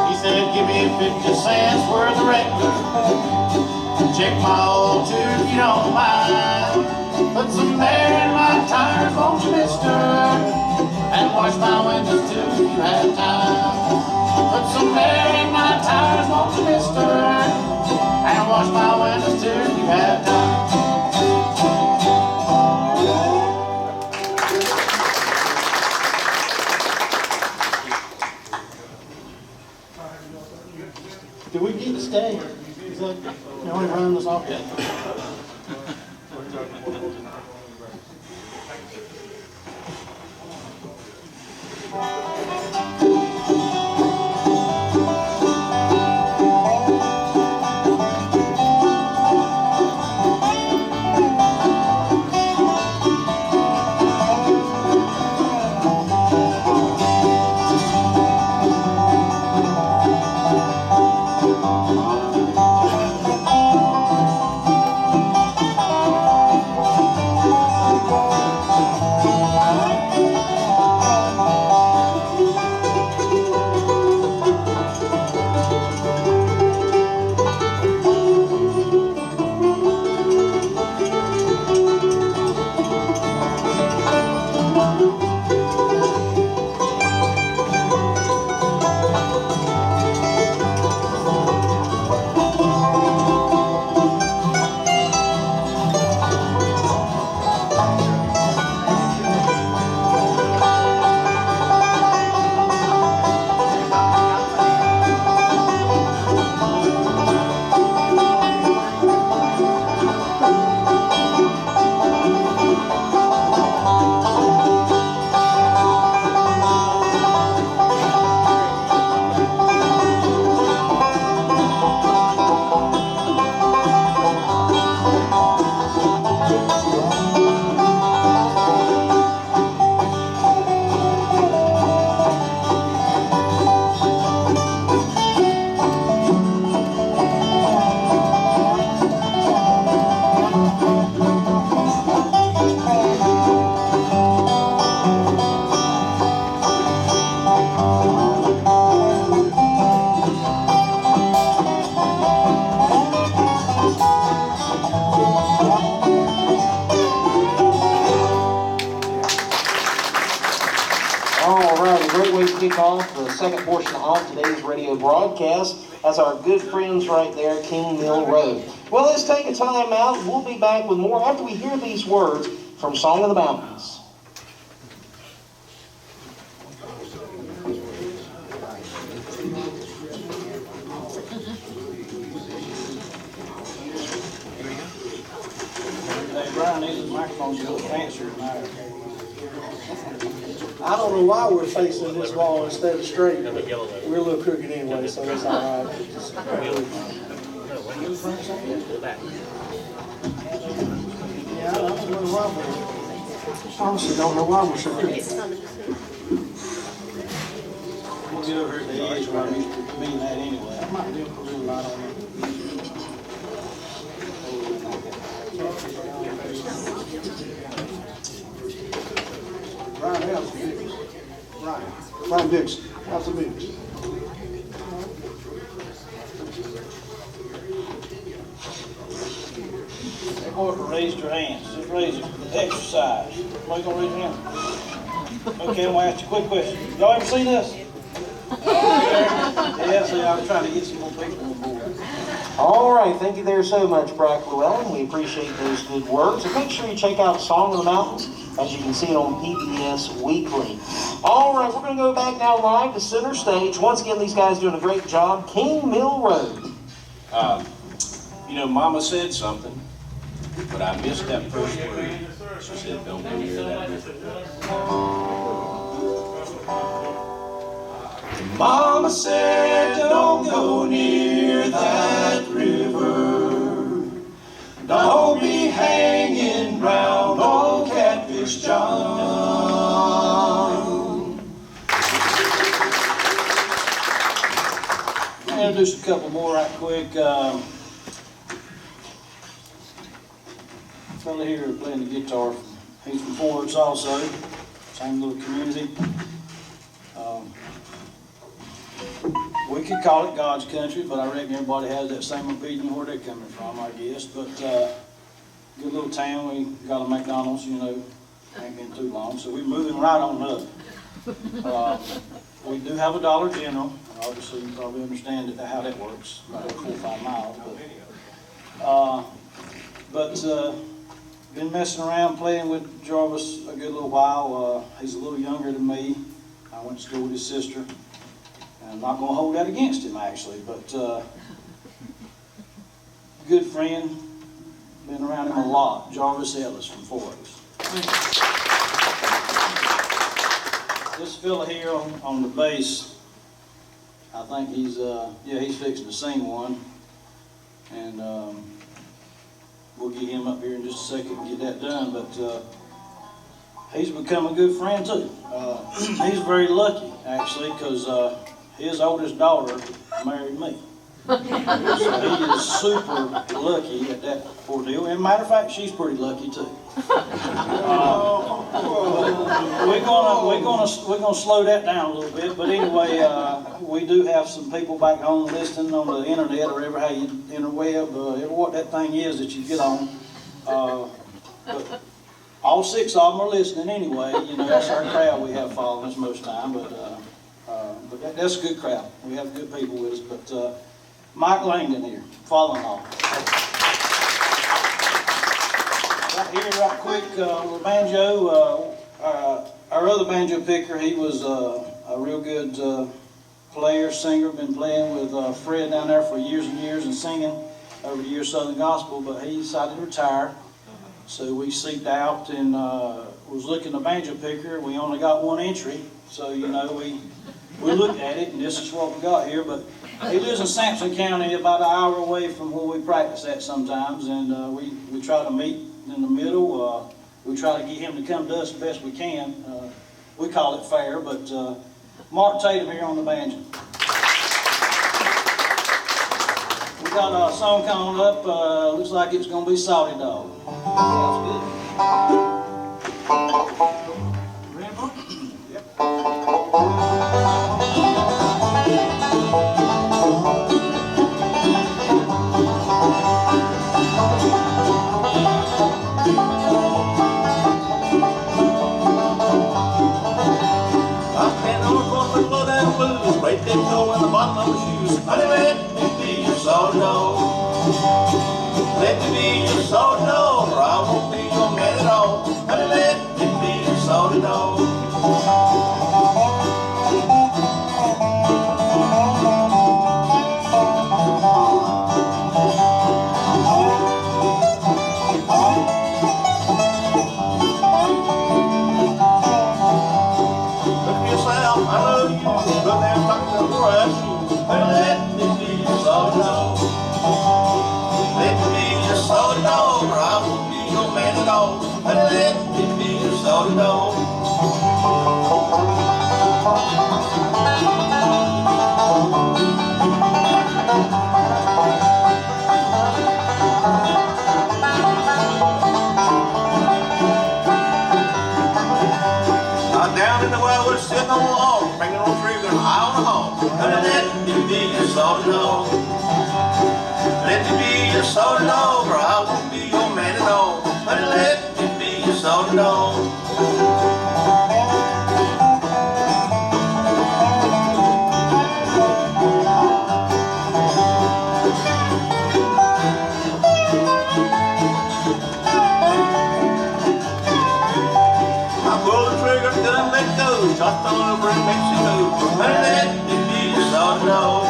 He said, give me 50 cents worth of regular. Check my oil too if you don't mind. Put some air in my tires, won't you, mister? And wash my windows too if you have time. Put some air in my tires, won't you, mister? And wash my windows too if you have time. Do we get to stay? Is that, can we run this off yet? All right, a great way to kick off the second portion of today's radio broadcast. That's our good friends right there, King Mill Road. Well, let's take a time out. We'll be back with more after we hear these words from Song of the Mountains. Hey, Brian, these microphones are a little fancier than ours. I don't know why we're facing this wall instead of straight. We're a little crooked anyway, so that's all right. Yeah, I don't know why we're, honestly don't know why we're so crooked. We'll get over here at the edge where I'm used to being at anyway. I might be able to put a little light on it. Brian, how's the biggest? Brian Dixon, how's the biggest? They boys raised their hands. Just raise it. Exercise. Why you gonna raise your hand? Okay, I'm gonna ask you a quick question. Y'all ever seen this? Yeah, see, I was trying to get some more people on board. All right, thank you there so much, Brock Llewellyn. We appreciate those good words. And make sure you check out Song of the Mountains, as you can see it on PBS Weekly. All right, we're going to go back now live to center stage. Once again, these guys doing a great job. King Mill Road. You know, Mama said something, but I missed that first word. She said, don't go near that river. Mama said, don't go near that river. Don't be hanging round old Catfish John. I'm gonna introduce a couple more right quick. Fella here playing the guitar. He's from Fords also. Same little community. We could call it God's country, but I reckon everybody has that same opinion where they're coming from, I guess. But good little town. We got a McDonald's, you know, ain't been too long, so we're moving right on up. We do have a Dollar General. Obviously, you probably understand how that works, about 4 or 5 miles. But been messing around playing with Jarvis a good little while. He's a little younger than me. I went to school with his sister. I'm not going to hold that against him, actually, but good friend, been around him a lot, Jarvis Ellis from Forks. This fella here on the bass, I think he's fixing to sing one, and we'll get him up here in just a second and get that done, but he's become a good friend too. He's very lucky, actually, because his oldest daughter married me. So he is super lucky at that ordeal. And matter of fact, she's pretty lucky too. We're gonna slow that down a little bit. But anyway, we do have some people back home listening on the internet or ever how you interweb, ever what that thing is that you get on. But all 6 of them are listening anyway. You know, that's our crowd we have following us most time. But that's a good crowd. We have good people with us. But Mike Langdon here, father-in-law. Right here, right quick, the banjo. Our other banjo picker, he was a real good player, singer. Been playing with Fred down there for years and years and singing over the years Southern Gospel. But he decided to retire. So we seeked out and was looking at banjo picker. We only got 1 entry. So, you know, we looked at it, and this is what we got here. But he lives in Sampson County, about an hour away from where we practice at sometimes. And we try to meet in the middle. We try to get him to come to us the best we can. We call it fair, but Mark Tatum here on the banjo. We got a song coming up. Looks like it's going to be Salty Dog. Sounds good. Ready, Mark? Yep. blues. Honey, let me be your soda dog. Let me be your soda dog, or I won't be your man at all. Honey, let me be your soda dog. Down in the well, we're sitting on the log, bringing on trees and high on the hog. Honey, let me be your soda dog. Let me be your soda dog, or I won't be your man at all. Honey, let me be your soda dog. Just over in Mexico. Honey, let me be your soda dog.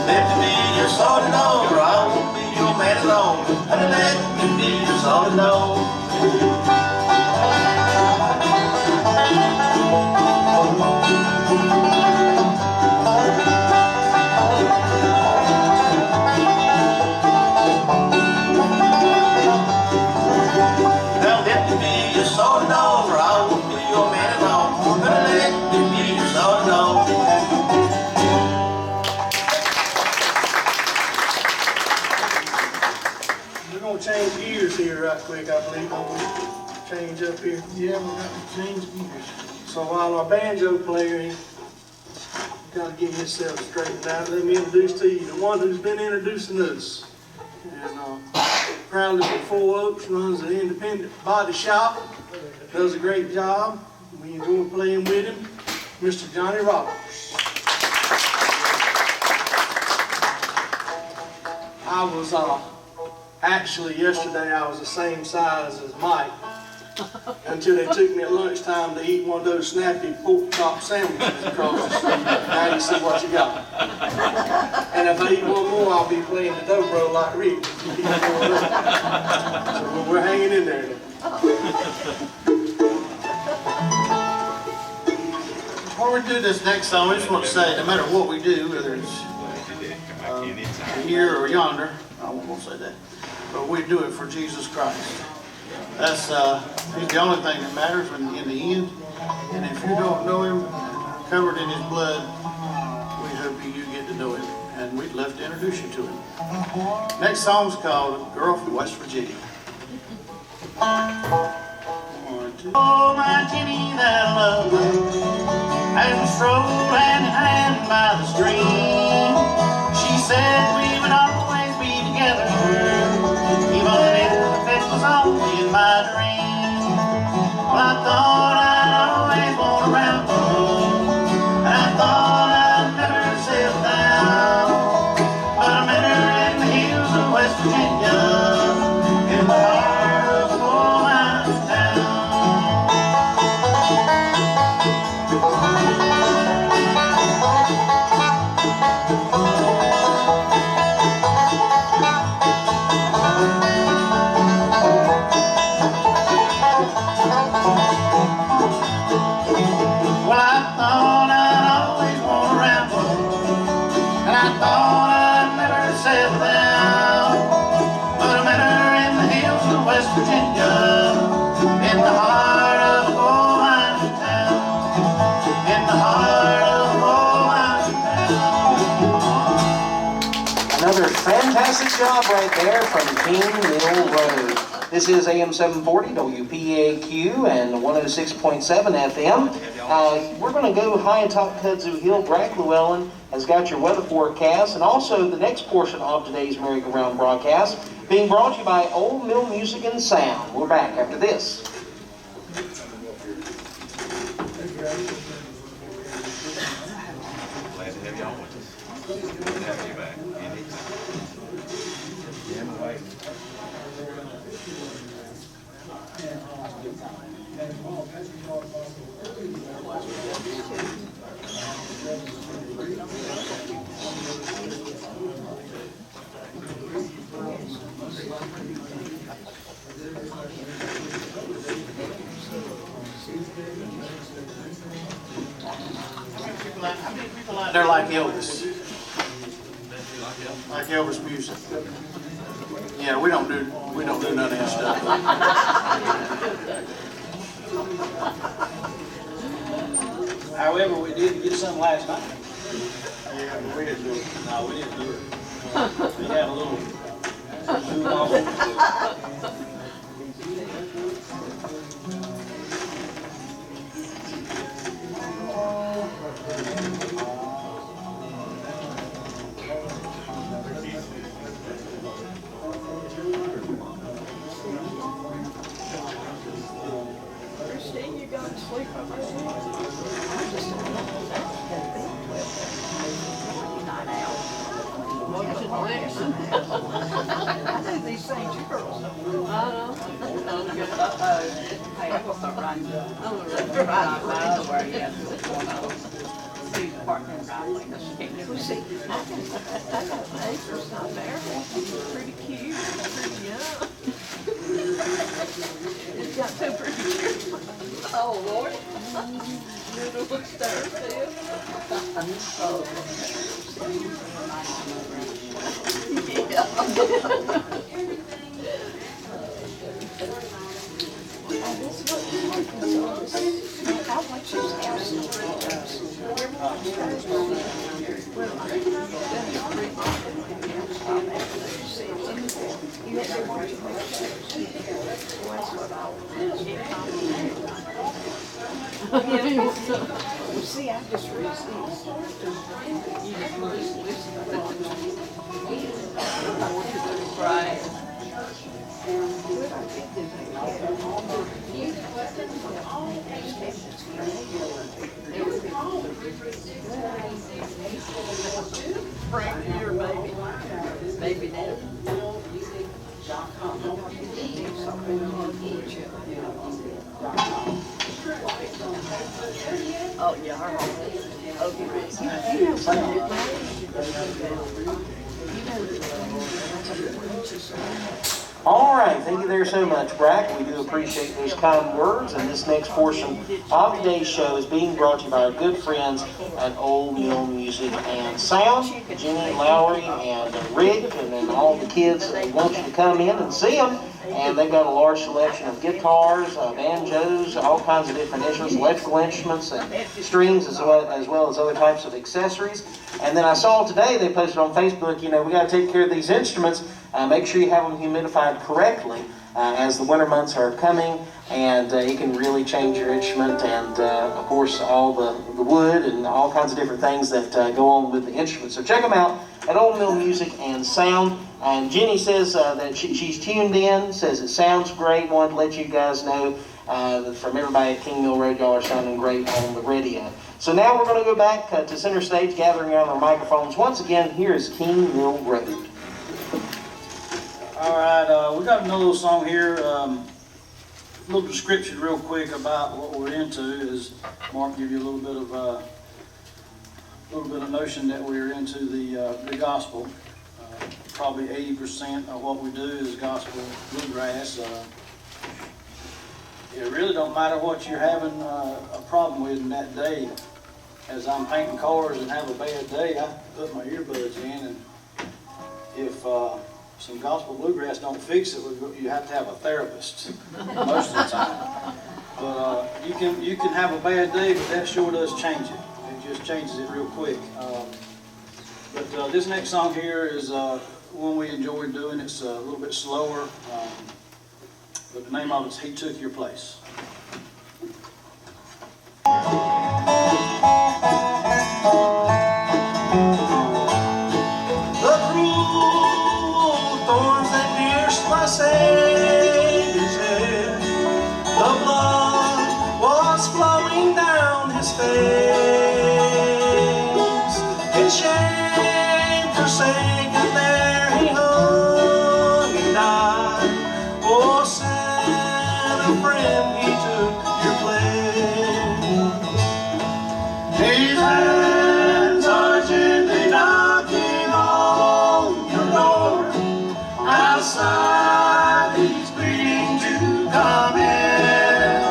Let me be your soda dog, or I won't be your man at all. Honey, let me be your soda dog. Now let me be your soda dog, or I won't be your man at all. Honey, let me be your soda dog. We're gonna change gears here right quick, I believe. Change up here. Yeah, we're gonna change gears. So while our banjo player, he gotta get himself straightened out. Let me introduce to you the one who's been introducing us. And proudly from Four Oaks, runs an independent body shop. Does a great job. We enjoy playing with him. Mr. Johnny Roberts. I was actually yesterday I was the same size as Mike until they took me at lunchtime to eat one of those snappy pork chop sandwiches across the street. Now you see what you got. And if I eat one more, I'll be playing the dobro like Rick. So we're hanging in there. Before we do this next song, I just want to say, no matter what we do, whether it's here or yonder, I won't say that, but we do it for Jesus Christ. That's He's the only thing that matters in the end. And if you don't know Him, covered in His blood, we hope you get to know Him. And we'd love to introduce you to Him. Next song's called "Girl from West Virginia." Oh, my Jenny, that I love, as we strolled hand in hand by the stream, she said we would always be together, even if it was only in my dream. Well, I thought I'd always want to ramble, and I thought I'd never settle down, but I met her in the hills of West Virginia, in the heart of a coal mining town. Well, I thought I'd always want to ramble, and I thought I'd never settle down, but I met her in the hills of West Virginia, in the heart of a coal mining town, in the heart of a coal mining town. Another fantastic job right there from King Mill Road. This is AM 740 WPAQ and 106.7 FM. We're going to go high atop Kudzu Hill. Brad Llewellyn has got your weather forecast, and also the next portion of today's Merry-Go-Round broadcast being brought to you by Old Mill Music and Sound. We're back after this. Glad to have you on with us. How many people out there like Elvis? Like Elvis music? Yeah, we don't do none of that stuff. However, we did get some last night. Yeah, but we didn't do it. No, we didn't do it. We had a little zoom off. Christine, you going to sleep over there? Night out. Listen. I do these things, you girls know. I know. Hey, I'm gonna start writing. I'm gonna write where you have to going on. See the partner and right wing. Well, see, I got an acre's not there. She's pretty cute, pretty young. It's got two pretty cute. Oh, Lord. Little upstairs, too. Oh, see, I just read these. You just listen. I want you to cry. Frank, your baby. Baby dad. Oh, yeah, her home. Oh, you ready? All right, thank you there so much, Brack. We do appreciate those kind words. And this next portion of today's show is being brought to you by our good friends at Old Mill Music and Sound, Jenny, Lowry, and Rick, and then all the kids that want you to come in and see them. And they've got a large selection of guitars, banjos, all kinds of different instruments, electrical instruments, and strings, as well as other types of accessories. And then I saw today they posted on Facebook, we got to take care of these instruments. Make sure you have them humidified correctly as the winter months are coming, and you can really change your instrument, and of course all the wood and all kinds of different things that go on with the instrument. So check them out at Old Mill Music and Sound. And Jenny says that she's tuned in, says it sounds great. Wanted to let you guys know from everybody at King Mill Road, y'all are sounding great on the radio. So now we're going to go back to center stage, gathering around our microphones. Once again, here is King Mill Road. All right, we got another little song here. A little description real quick about what we're into is Mark give you a little bit of notion that we're into the gospel. Probably 80% of what we do is gospel bluegrass. It really don't matter what you're having a problem with in that day. As I'm painting cars and have a bad day, I put my earbuds in, and if some gospel bluegrass don't fix it, you have to have a therapist most of the time. But you can have a bad day, but that sure does change it. It just changes it real quick. But this next song here is one we enjoy doing. It's a little bit slower, but the name of it is "He Took Your Place." Savior's head, the blood was flowing down his face, in shame His hands are gently knocking on your door. Outside, he's pleading to come in.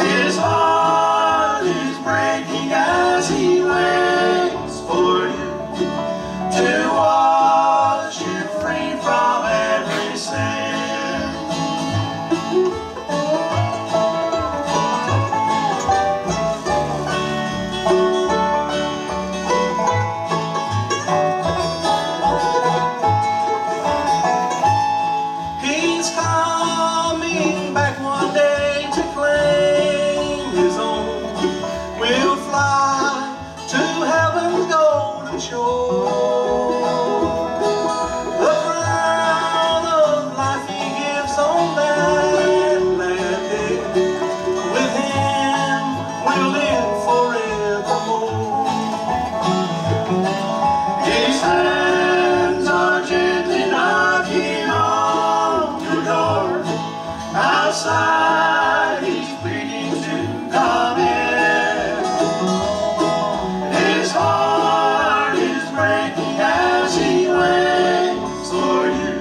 His heart is breaking as he waits for you to wash you free from every sin. He's coming back one day to claim his own. We'll fly to heaven's golden shore. The crown of life he gives on that glad day. With him we'll live forevermore. His hands are gently knocking on your door. Outside he's pleading to come in. His heart is breaking as he waits for you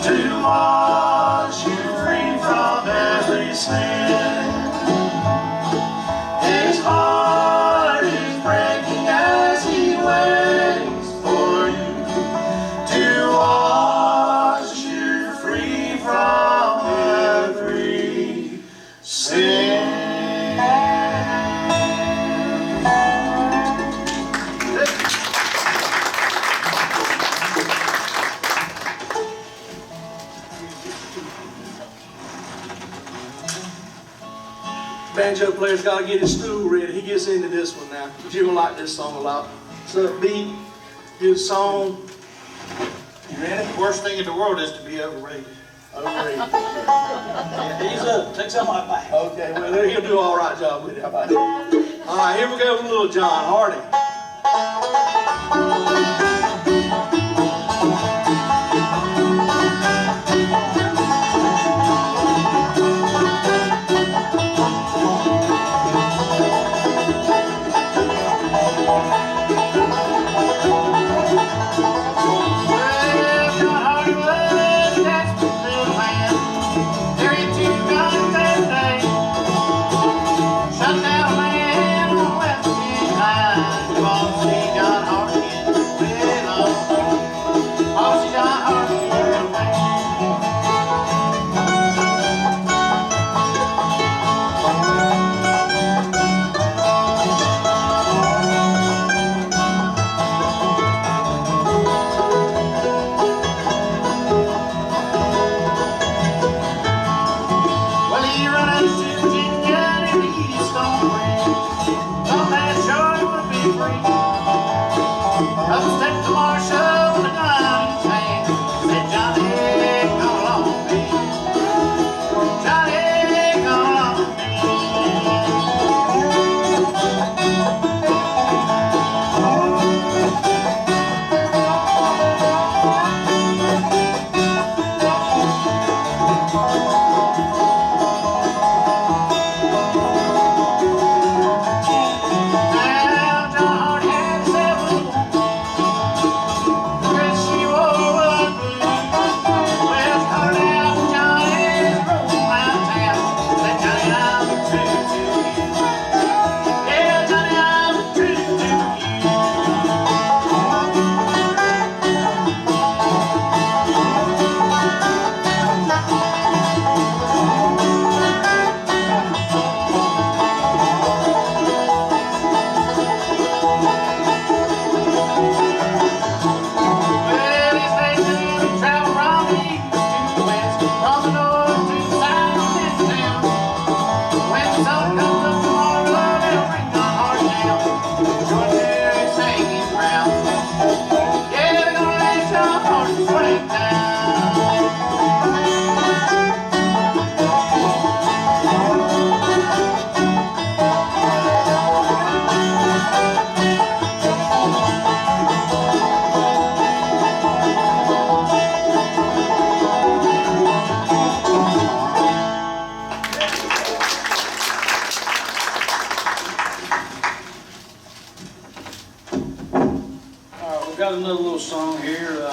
to wash you free from every sin. His heart is breaking as he waits for you to wash you free from every sin. Banjo player's got to get his stool ready. He gets into this one now. You're going to like this song a lot. It's upbeat, good song. You ready? The worst thing in the world is to be overrated. Overrated. Ease up, take some of my back. Okay, well, he'll do all right job with it. How about it? All right, here we go with little John Hardy. Shut down a man on West Virginia line. You ought to see John Hardy. got another little song here.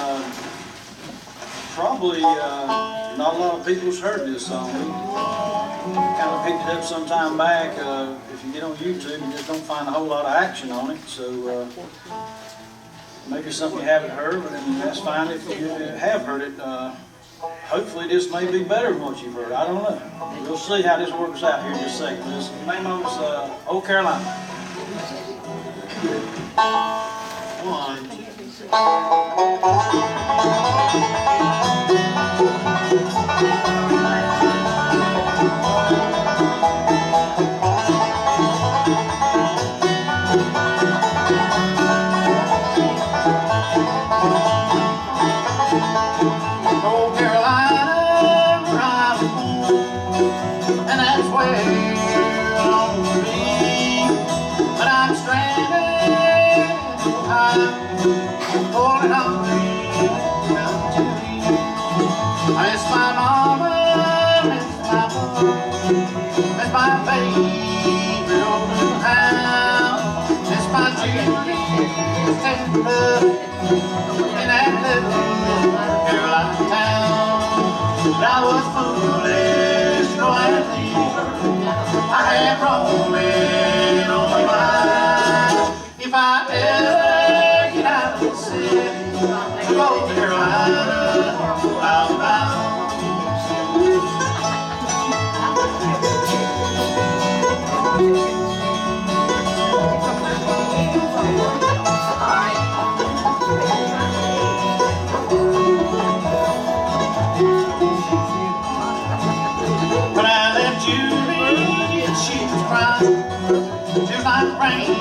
Probably not a lot of people's heard this song. We kind of picked it up some time back. If you get on YouTube, you just don't find a whole lot of action on it. So maybe something you haven't heard, but that's fine if you have heard it. Hopefully this may be better than what you've heard. I don't know. We'll see how this works out here in just a second. The name of it's Old Carolina. One, two. Old Carolina, where I was born, and that's where I want to be. But I'm stranded in Ohio, holding on to you. I miss my mama, miss my mom, miss my favorite old blue house, miss my Judy's tender in that little Carolina town. But I was foolish going to leave her. I had roaming on my mind. If I ever get out of the city to go to Carolina, I'll bound. When I left Julie, she was crying, just like rain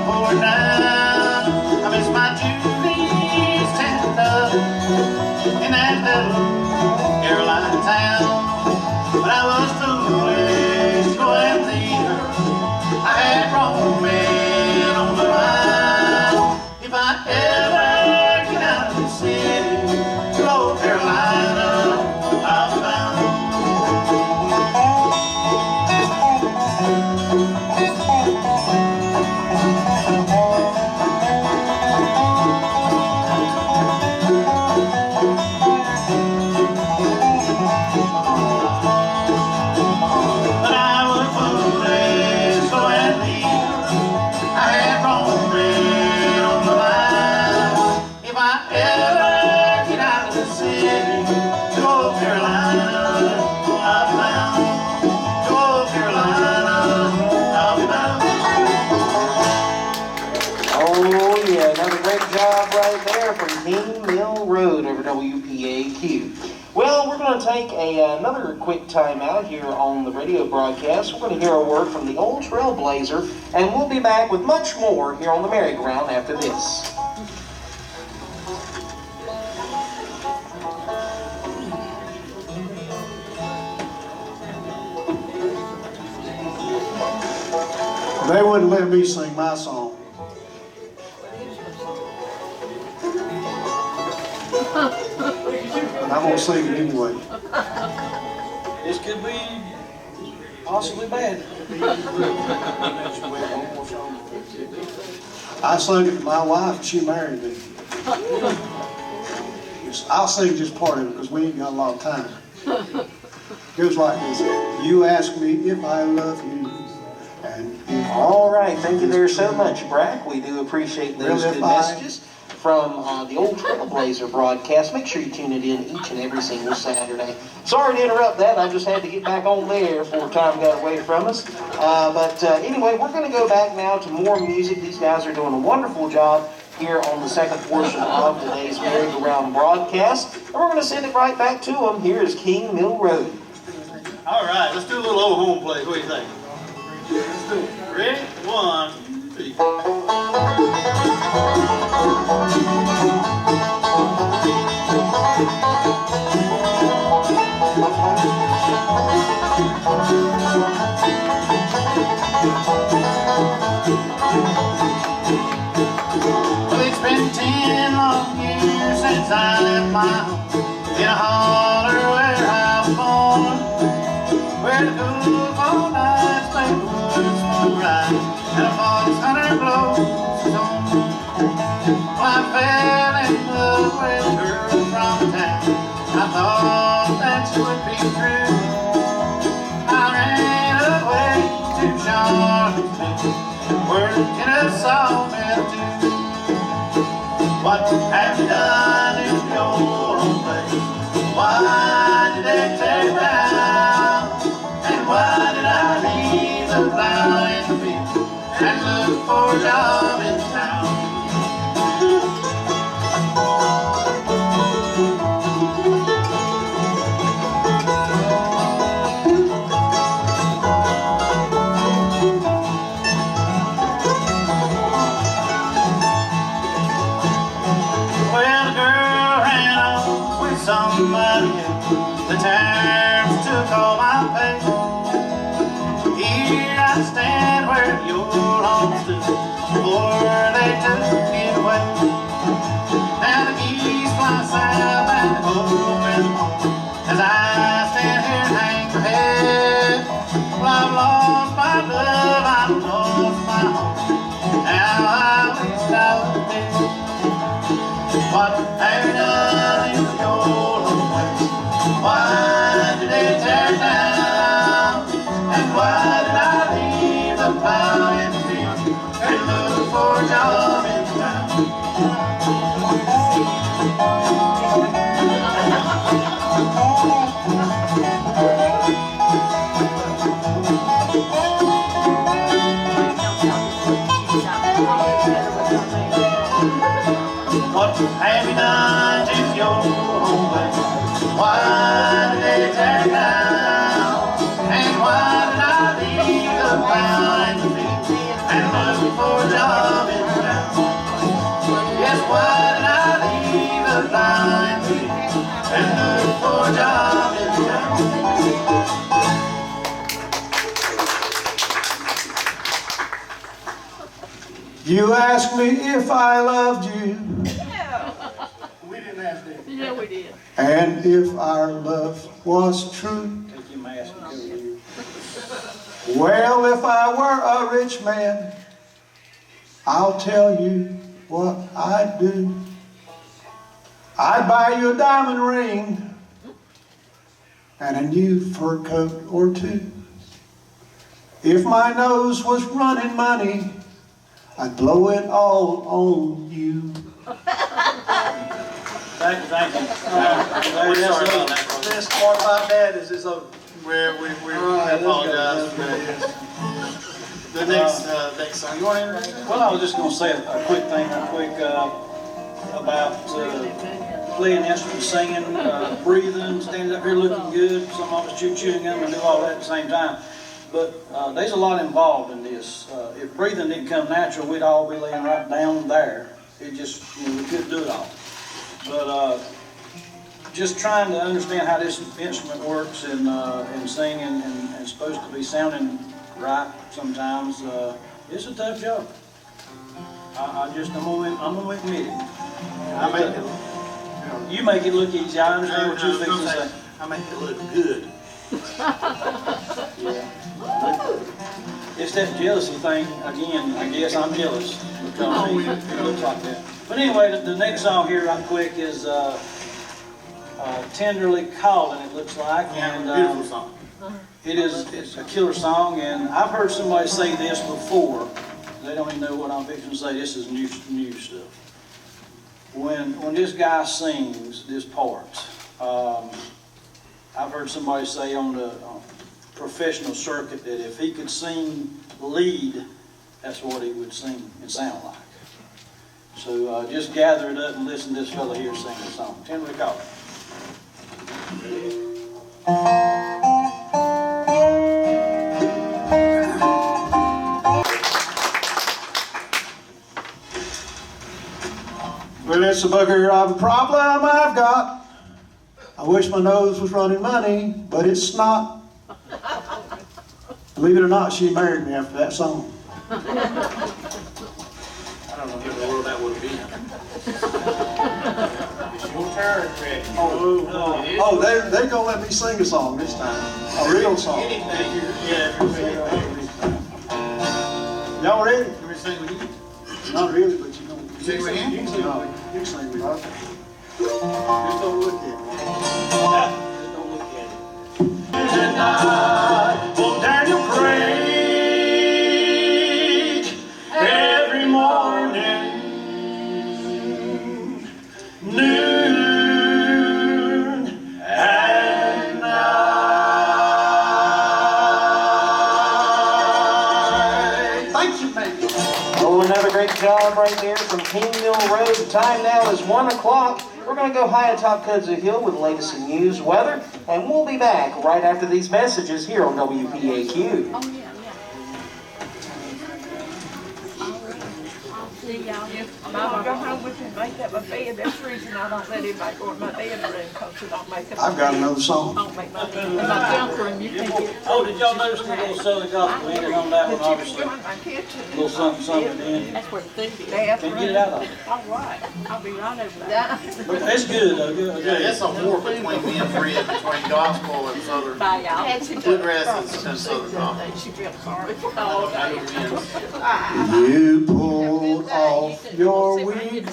pouring down. I miss my Julie's tender in that little Carolina town. But I was foolish going to leave her. I had roaming on my mind. If I ever get out of the city to old Carolina, I'll be bound. Oh yeah, another great job right there from King Mill Road over WPAQ. Well, we're going to take another quick time out here on the radio broadcast. We're going to hear a word from the old Trailblazer, and we'll be back with much more here on the Merry-Go-Round after this. They wouldn't let me sing my song. But I'm gonna sing it anyway. This could be possibly bad. I sung it to my wife and she married me. I'll sing just part of it because we ain't got a lot of time. It goes like this. You ask me if I love you. All right, thank you there so much, Brack. We do appreciate those good messages from the old Trailblazer broadcast. Make sure you tune it in each and every single Saturday. Sorry to interrupt that. I just had to get back on there before time got away from us. But anyway, we're going to go back now to more music. These guys are doing a wonderful job here on the second portion of today's Merry-Go-Round broadcast. And we're going to send it right back to them. Here is King Mill Road. All right, let's do a little old home play. What do you think? Let's do it. Ready? 1, 2, 3. Well, it's been 10 long years since I left my home in a holler where I was born, where the cool cold nights make the woods smoke right and a fox hunter blows his horn. Well, Charlie's been working a sawmill too. What have you done in your own place? Why did they tear it down? And why did I leave the plow in the field and look for a job in town? Somebody else, the terms took all my pay. Here I stand where your home stood before they took it away. Now the geese fly south and the going home as I stand here and hang my head. Well, I've lost my love, I've lost my home. Now I wish I was dead. What have you done in your old ways? Why did they tear it down? And why did I leave the plow in the field and look for a job in town? What have you done to your home place? Why did they tear it down? And why did I leave the plow in the field and look for a job in town? Yes, why did I leave the plow in the field and look for a job in town? You asked me if I loved you, We didn't ask that. Yeah, we did. and if our love was true. Take your mask and go here. Well, if I were a rich man, I'll tell you what I'd do. I'd buy you a diamond ring and a new fur coat or two. If my nose was running money, I'd blow it all on you. Thank you, thank you. We're sorry about that. The best part about that is it's over. We apologize for that. The next song. You want to introduce it? Well, I was just going to say a quick thing, about playing instruments, singing, breathing, standing up here looking good. Some of us chewing gum and do all that at the same time. But there's a lot involved in this. If breathing didn't come natural, we'd all be laying right down there. It just, we couldn't do it all. But just trying to understand how this instrument works and singing and supposed to be sounding right sometimes, it's a tough job. I'm gonna admit it. You make it look easy. I understand what you're fixing to say. I make it look good. Yeah. It's that jealousy thing again. I guess I'm jealous because it looks like that. But anyway, the next song here, right quick, is "Tenderly Calling." It looks like, and Beautiful song. it's a killer song. And I've heard somebody say this before. They don't even know what I'm fixing to say. This is new stuff. When this guy sings this part, I've heard somebody say on the professional circuit that if he could sing lead, that's what he would sing and sound like. So just gather it up and listen to this fella here sing the song. Tenderly Calling. Well, it's a bugger of a problem I've got. I wish my nose was running money, but it's not. Believe it or not, she married me after that song. I don't know who in the world that would be. It's your turn, Fred. Oh, they're gonna let me sing a song this time. A real song. Anything. Y'all ready? Can we sing with you? Not really, but you know. Sing with him? You can sing with me. Just don't look at me. Tonight, oh, Daniel, pray Thank you, baby. Oh, another great job right there from King Mill Road. The time now is 1 o'clock. We're going to go high atop Kudzu Hill with the latest in news, weather, and we'll be back right after these messages here on WPAQ. Oh, yeah. See y'all. Mama, go home with you and make up my bed. That's the reason I don't let anybody go in my bedroom, because it don't make up. I've got another song. Don't make my bed. In my junk room, you can't get. Oh, did y'all notice the little Southern Gospel ending on that one, But you can obviously? go in my kitchen. A little something in. That's where the food is. Can you get it out of it? All right. I'll be right over there. But it's good, though. Good. Yeah, it's a war between me and Fred, between gospel and southern, Bye, y'all. bluegrass and southern gospel. She feels sorry. Oh, You pulled off your wig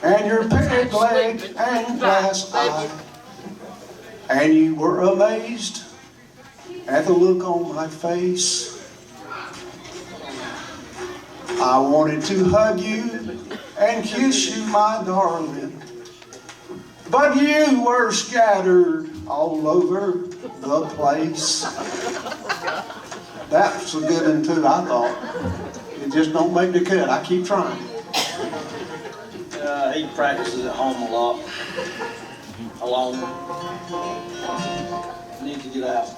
and your peg leg and glass eye, and you were amazed at the look on my face. I wanted to hug you and kiss you, my darling, but you were scattered all over the place. That's a good one too, I thought. It just don't make the cut. I keep trying. He practices at home a lot. Alone. Needs to get out.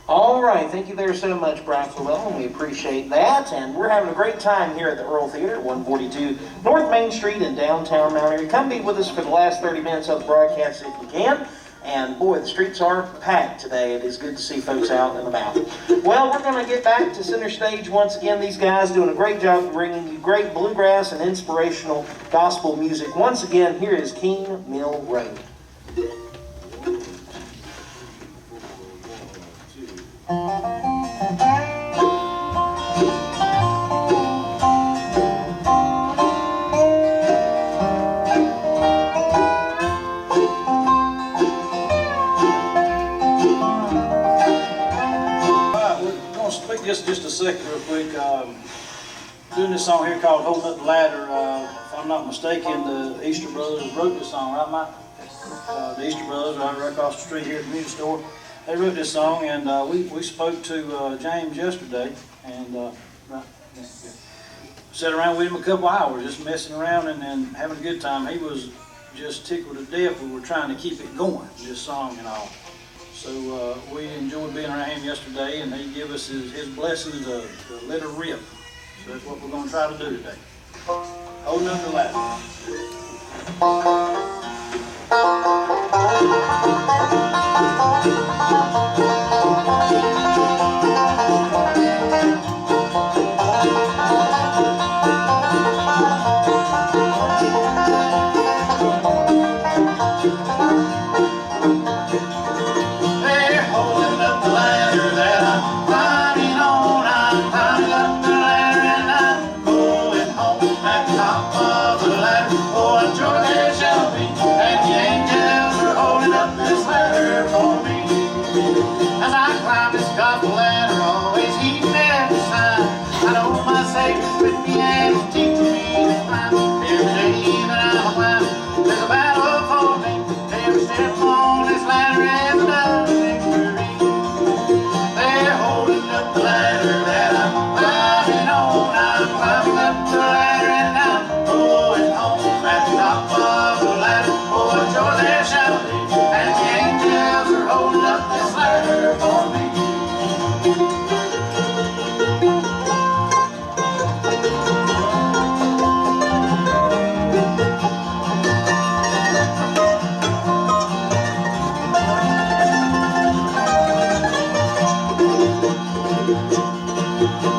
All right, thank you there so much, Brian Flewell, and we appreciate that. And we're having a great time here at the Earl Theater, 142 North Main Street in downtown Mount Airy. Come be with us for the last 30 minutes of the broadcast if you can. And boy, the streets are packed today. It is good to see folks out and about. Well, we're going to get back to center stage once again. These guys doing a great job of bringing you great bluegrass and inspirational gospel music. Once again, here is King Mill Road. Just a second real quick. Doing this song here called Holding Up the Ladder. If I'm not mistaken, the Easter Brothers wrote this song, right, Mike? The Easter Brothers right across the street here at the music store. They wrote this song, and we spoke to James yesterday, and sat around with him a couple hours just messing around and having a good time. He was just tickled to death. We were trying to keep it going, this song and all. So we enjoyed being around him yesterday, and he gave us his blessings to let her rip. So that's what we're going to try to do today. Holding up the ladder. papers with me and it's teaching me to climb. Every day that I'm climbing, there's a battle for me. Every step on this ladder is another victory. They're holding up the ladder that I'm climbing on. I'm climbing up the ladder and I'm going home. At the top of the ladder, oh, joy there shall be. And the angels are holding up this ladder for me.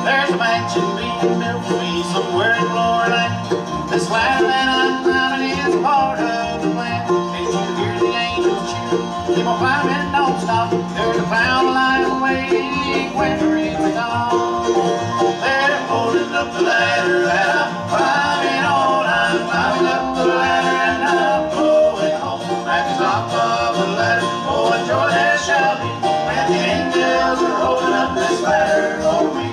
There's a mansion being built for me somewhere in Glory Land. This ladder that I'm climbing is a part of the plan. Can't you hear the angels cheer? Keep on climbing, don't stop. There's a fountain light waiting when the reach is on. They're holding up the ladder that I'm climbing on. I'm climbing up the ladder and I'm going home. At the top of the ladder, oh, what joy there shall be when the angels are holding up this ladder for me.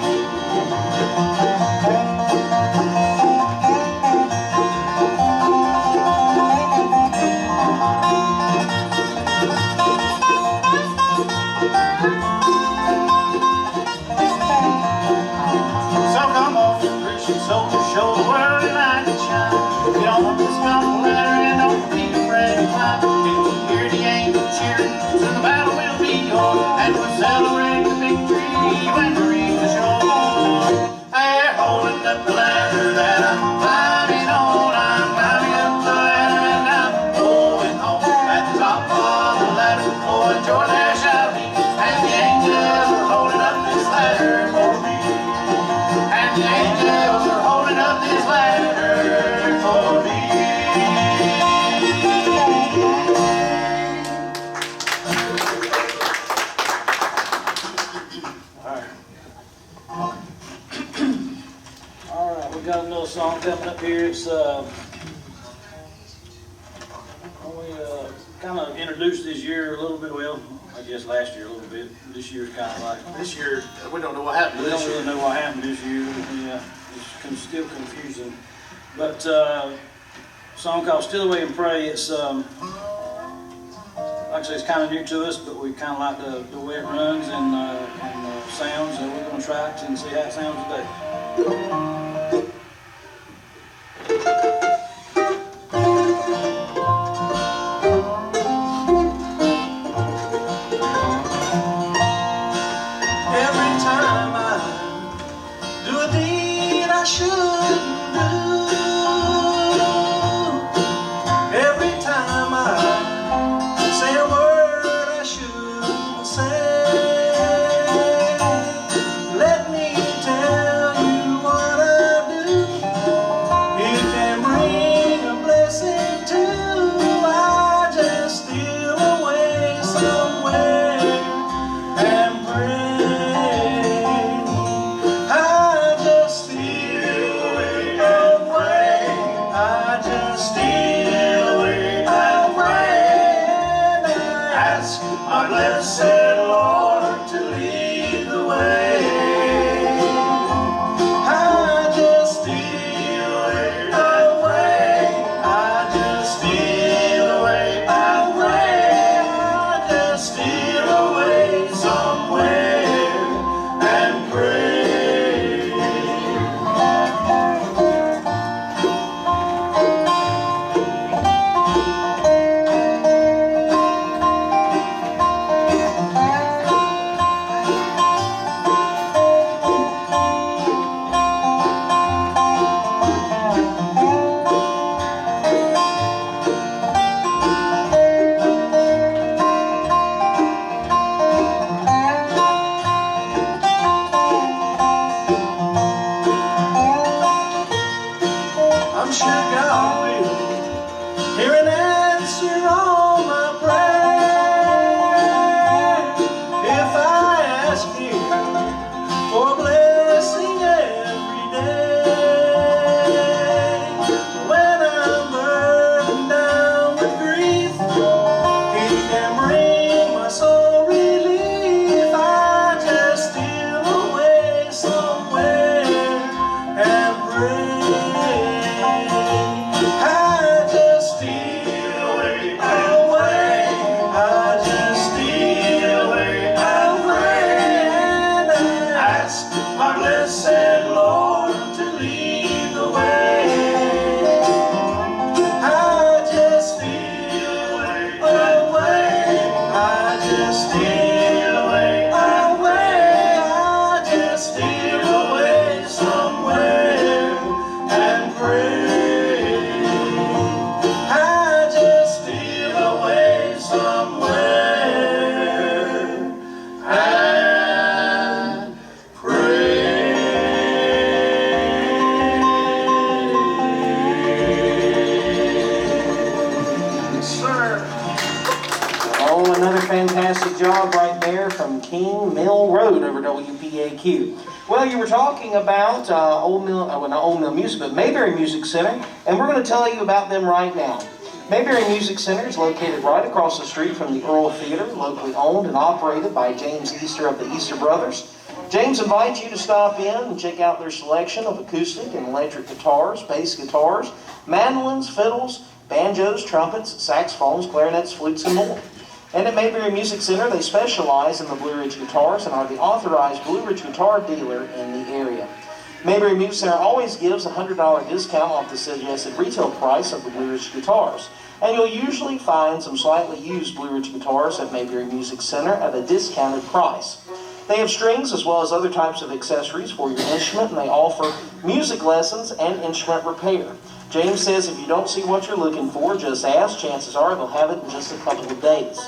So come on, Christian soldiers, show the world your light and shine. Get on up this mountain ladder and don't be afraid to climb. Can you hear the angels cheering? Soon the battle will be yours, and we'll celebrate the victory when we reach the shore. They're holding up the ladder that I'm climbing on. I'm climbing up the ladder and I'm going home. At the top of the ladder, oh, what joy there shall be. And the angels are holding up this ladder for me. And the angels are holding up this ladder for me. All right, we got another song coming up here. It's we kind of introduced this year a little bit. Well, I guess last year a little bit. This year's kind of like This year, we don't know what happened we this don't year. really know what happened this year. Yeah, it's still confusing. But a song called "Still Away and Pray." It's like I say, it's kind of new to us, but we kind of like the way it runs and sounds. So we're going to try it and see how it sounds today. Every time I do a deed I shouldn't do, every time I say a word I shouldn't say, let me tell you what I do. It can bring a blessing too. I just steal away somewhere and pray. I just steal away and pray. I just steal away and pray. And I ask my blessed Lord to lead the way. I just steal away and pray. I just steal away and pray. I just steal away somewhere and pray. I'm sure God will hear and answer all my prayers if I ask Him for a blessing every day. When I'm burdened down with grief, He can bring my soul relief. I just steal away somewhere Road over WPAQ. Well, you were talking about not Old Mill Music, but Mayberry Music Center, and we're going to tell you about them right now. Mayberry Music Center is located right across the street from the Earl Theater, locally owned and operated by James Easter of the Easter Brothers. James invites you to stop in and check out their selection of acoustic and electric guitars, bass guitars, mandolins, fiddles, banjos, trumpets, saxophones, clarinets, flutes, and more. And at Mayberry Music Center, they specialize in the Blue Ridge guitars and are the authorized Blue Ridge guitar dealer in the area. Mayberry Music Center always gives a $100 discount off the suggested retail price of the Blue Ridge guitars. And you'll usually find some slightly used Blue Ridge guitars at Mayberry Music Center at a discounted price. They have strings as well as other types of accessories for your instrument, and they offer music lessons and instrument repair. James says if you don't see what you're looking for, just ask. Chances are they'll have it in just a couple of days.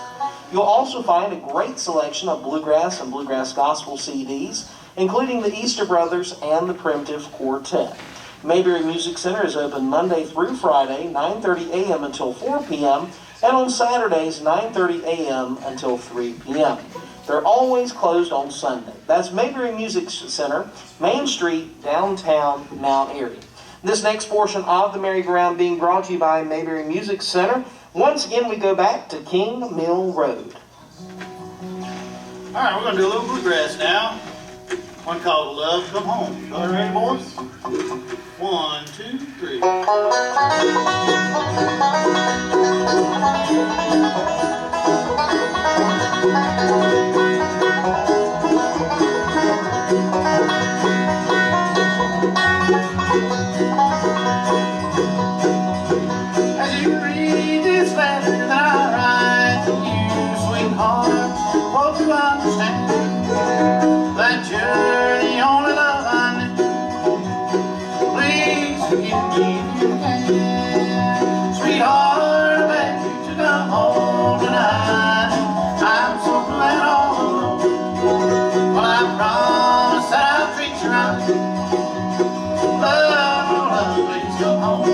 You'll also find a great selection of bluegrass and bluegrass gospel CDs, including the Easter Brothers and the Primitive Quartet. Mayberry Music Center is open Monday through Friday, 9:30 a.m. until 4 p.m., and on Saturdays, 9:30 a.m. until 3 p.m. They're always closed on Sunday. That's Mayberry Music Center, Main Street, downtown Mount Airy. This next portion of the merry-go-round being brought to you by Mayberry Music Center. Once again, we go back to King Mill Road. All right, we're going to do a little bluegrass now. One called Love Come Home. Y'all ready, boys? 1, 2, 3. As you read this letter that I write to you, sweetheart, hope you understand that you're the only love I knew. Please forgive me if you can. Sweetheart, I beg you to come home tonight. I'm so glad all alone. Well, I promise that I'll treat you right. Love, oh love, please come home.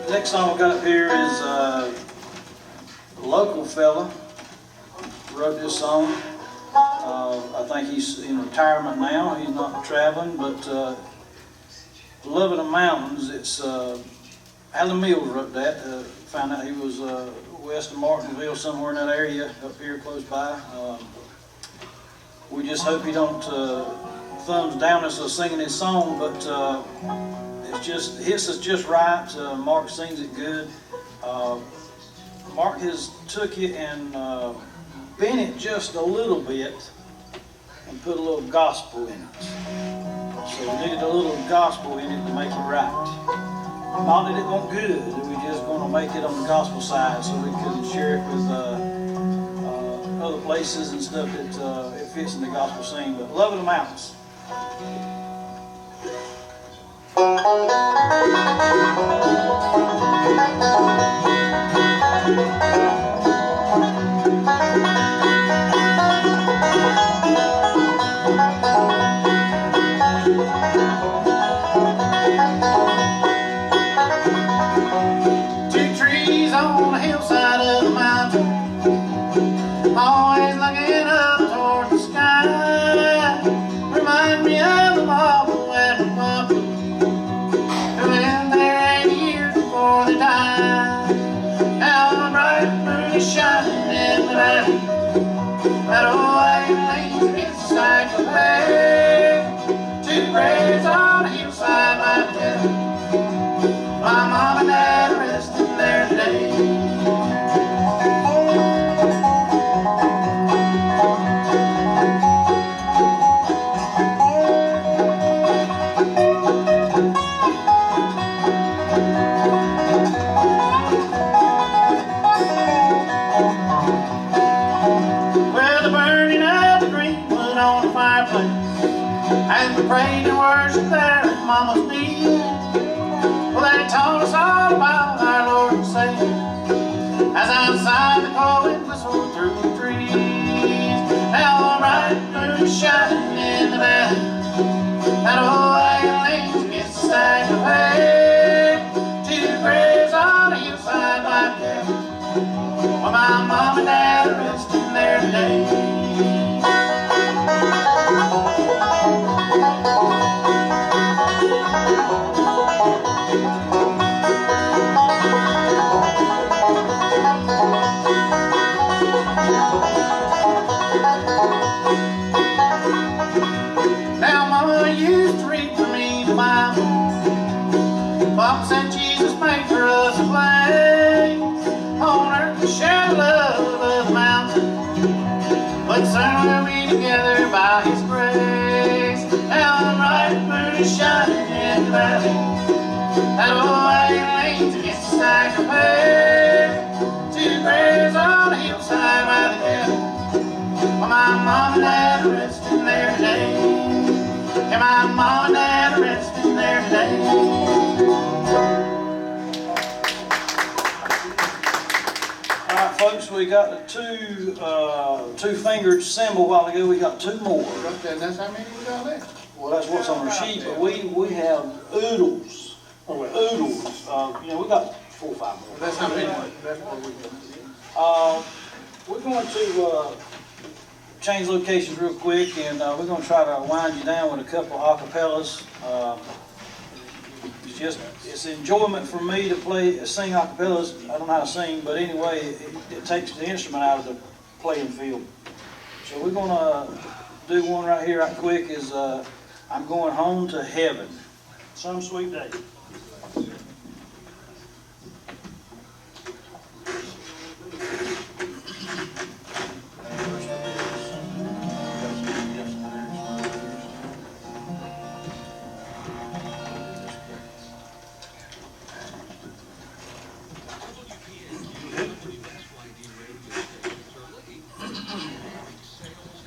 Next song we got up here is a local fella wrote this song. I think he's in retirement now. He's not traveling, but Loving the Mountains. It's Alan Mills wrote that. Found out he was west of Martinsville, somewhere in that area up here close by. We just hope he don't thumbs down us for singing his song, but it's just hits us just right. Mark sings it good. Mark has took it and bent it just a little bit and put a little gospel in it. So we needed a little gospel in it to make it right. Not that it won't good, we're just going to make it on the gospel side so we can share it with other places and stuff that it fits in the gospel scene. But Loving the Mountains. Two trees on the hillside of the mountain, always looking up toward the sky, remind me of the marble and the poplar my mom and dad are resting there today. Well, the burning of the green wood on the fireplace, and we prayed and worshiped there at Mama's knee. Well, they taught us all about our Lord and Savior, as outside the cold wind whistled through the trees. Now the bright moon is shining in the valley, that old wagon leans against the stack of hay. Two graves on the hillside by the cabin, well, my mom and dad are resting there today. Now Mama used to read for me the Bible. Papa said Jesus made for us a place on earth to share the love of the mountain, but soon we'll be together by His grace. Now the bright moon is shining in the valley, that old wagon leans against the stack of hay. Two graves on the hillside by the cabin, well, my mom and dad are resting there today. Yeah, my mom and dad are resting there today. All right, folks, we got the two-fingered symbol a while ago. We got two more. And that's how many we got there? Well, that's what's on the sheet, but we have oodles. Oodles. We got 4 or 5 more. That's how many, that's what we got. We're going to change locations real quick, and we're going to try to wind you down with a couple of acapellas. It's enjoyment for me to sing acapellas. I don't know how to sing, but anyway, it takes the instrument out of the playing field. So we're going to do one right here right quick is I'm Going Home to Heaven. Some sweet day.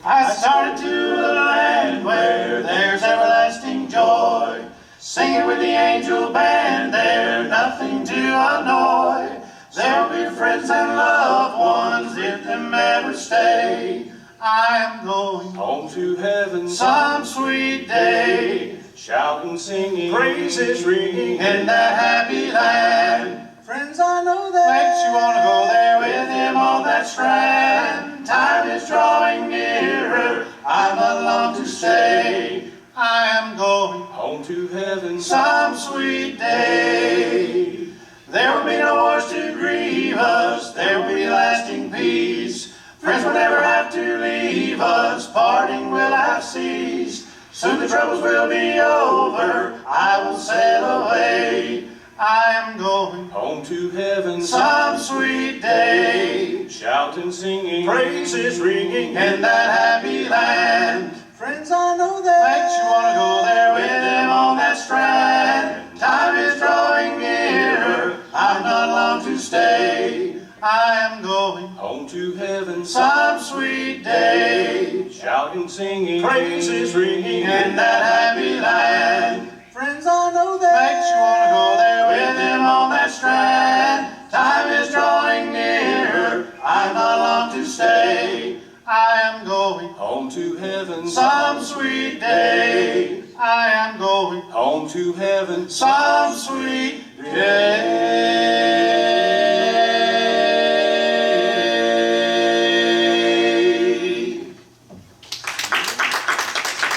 I started to a land where there's everlasting joy, singing with the angel band there, nothing to annoy. There'll be friends and loved ones if them ever stay. I am going Home to heaven, some sweet day, shouting, singing, praises ringing in that happy land. Friends, I know that Makes you want to go there with Him on that strand. Time is drawing nearer, I but long to stay. I am going home to heaven, some sweet day. There will be no wars to grieve us, there will be lasting peace. Friends will never have to leave us, parting will have ceased. Soon the troubles will be over, I will sail away. I am going home to heaven, some sweet day, shouting, singing, praises ringing in that happy land. friends, I know that Makes you want to go there with Him on that strand. Time is drawing nearer, I've not long to stay. I am going home to heaven, some sweet day, shouting, singing, praises ringing in that happy land. friends, I know that Makes you want to go there with Him on that strand. Time is drawing nearer, I've not long to stay. I am going home to heaven, some sweet day. I am going home to heaven, some sweet day.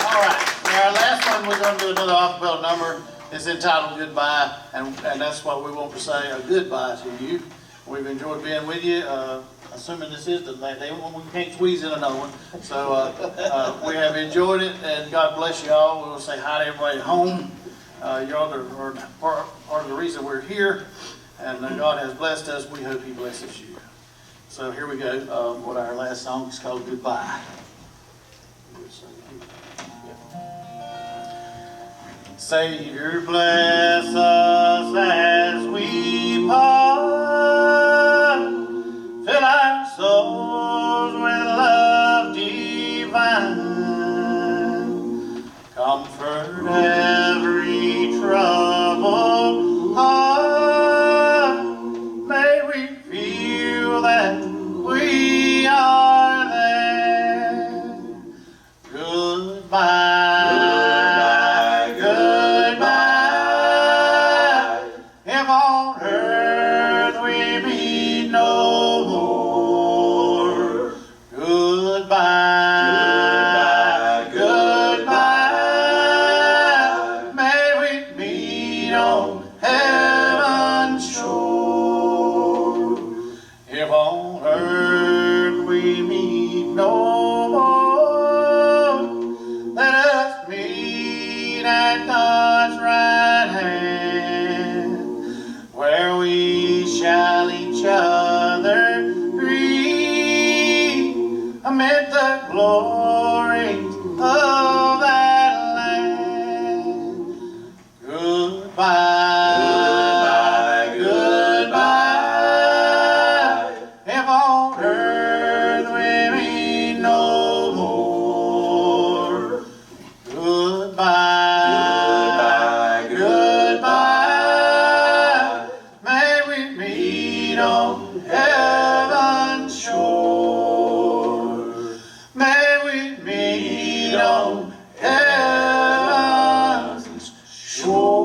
All right, our last one, we're going to do another acapella number. It's entitled Goodbye, and that's what we want to say, a goodbye to you. We've enjoyed being with you. Assuming this is the last day, we can't squeeze in another one. So we have enjoyed it, and God bless you all. We'll say hi to everybody at home. Y'all are part of the reason we're here, and God has blessed us. We hope He blesses you. So here we go. What our last song is called, Goodbye. Savior, bless us as we part. Fill our souls with love divine. Comfort every troubled heart. May we feel that we are there. Goodbye. Goodbye. If on earth we meet no more. Goodbye. Goodbye. May we meet on heaven's shore. If on earth we meet no more, let us meet at God's right hand, where we shall each other greet amid the glories of that land. Goodbye, goodbye. If on earth we meet no more. Goodbye, goodbye. May we meet on heaven's shore. May we meet on heaven's shore.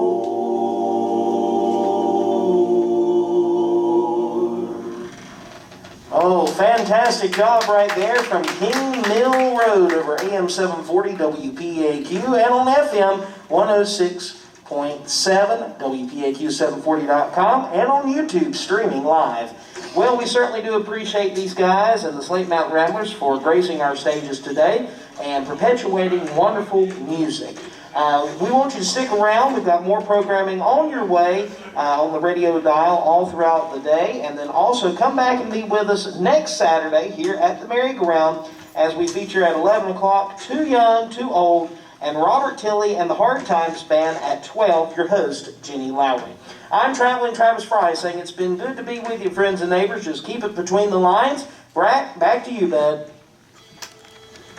Oh, fantastic job right there from King Mill Road over AM 740 WPAQ and on FM 106.7 WPAQ740.com and on YouTube streaming live. Well, we certainly do appreciate these guys and the Slate Mountain Ramblers for gracing our stages today and perpetuating wonderful music. We want you to stick around. We've got more programming on your way on the radio dial all throughout the day. And then also come back and be with us next Saturday here at the Merry-Go-Round as we feature at 11 o'clock Too Young, Too Old and Robert Tilley and the Hard Times Band at 12, your host, Jenny Lowry. I'm Traveling Travis Fry saying it's been good to be with you, friends and neighbors. Just keep it between the lines. Brack, back to you, bud.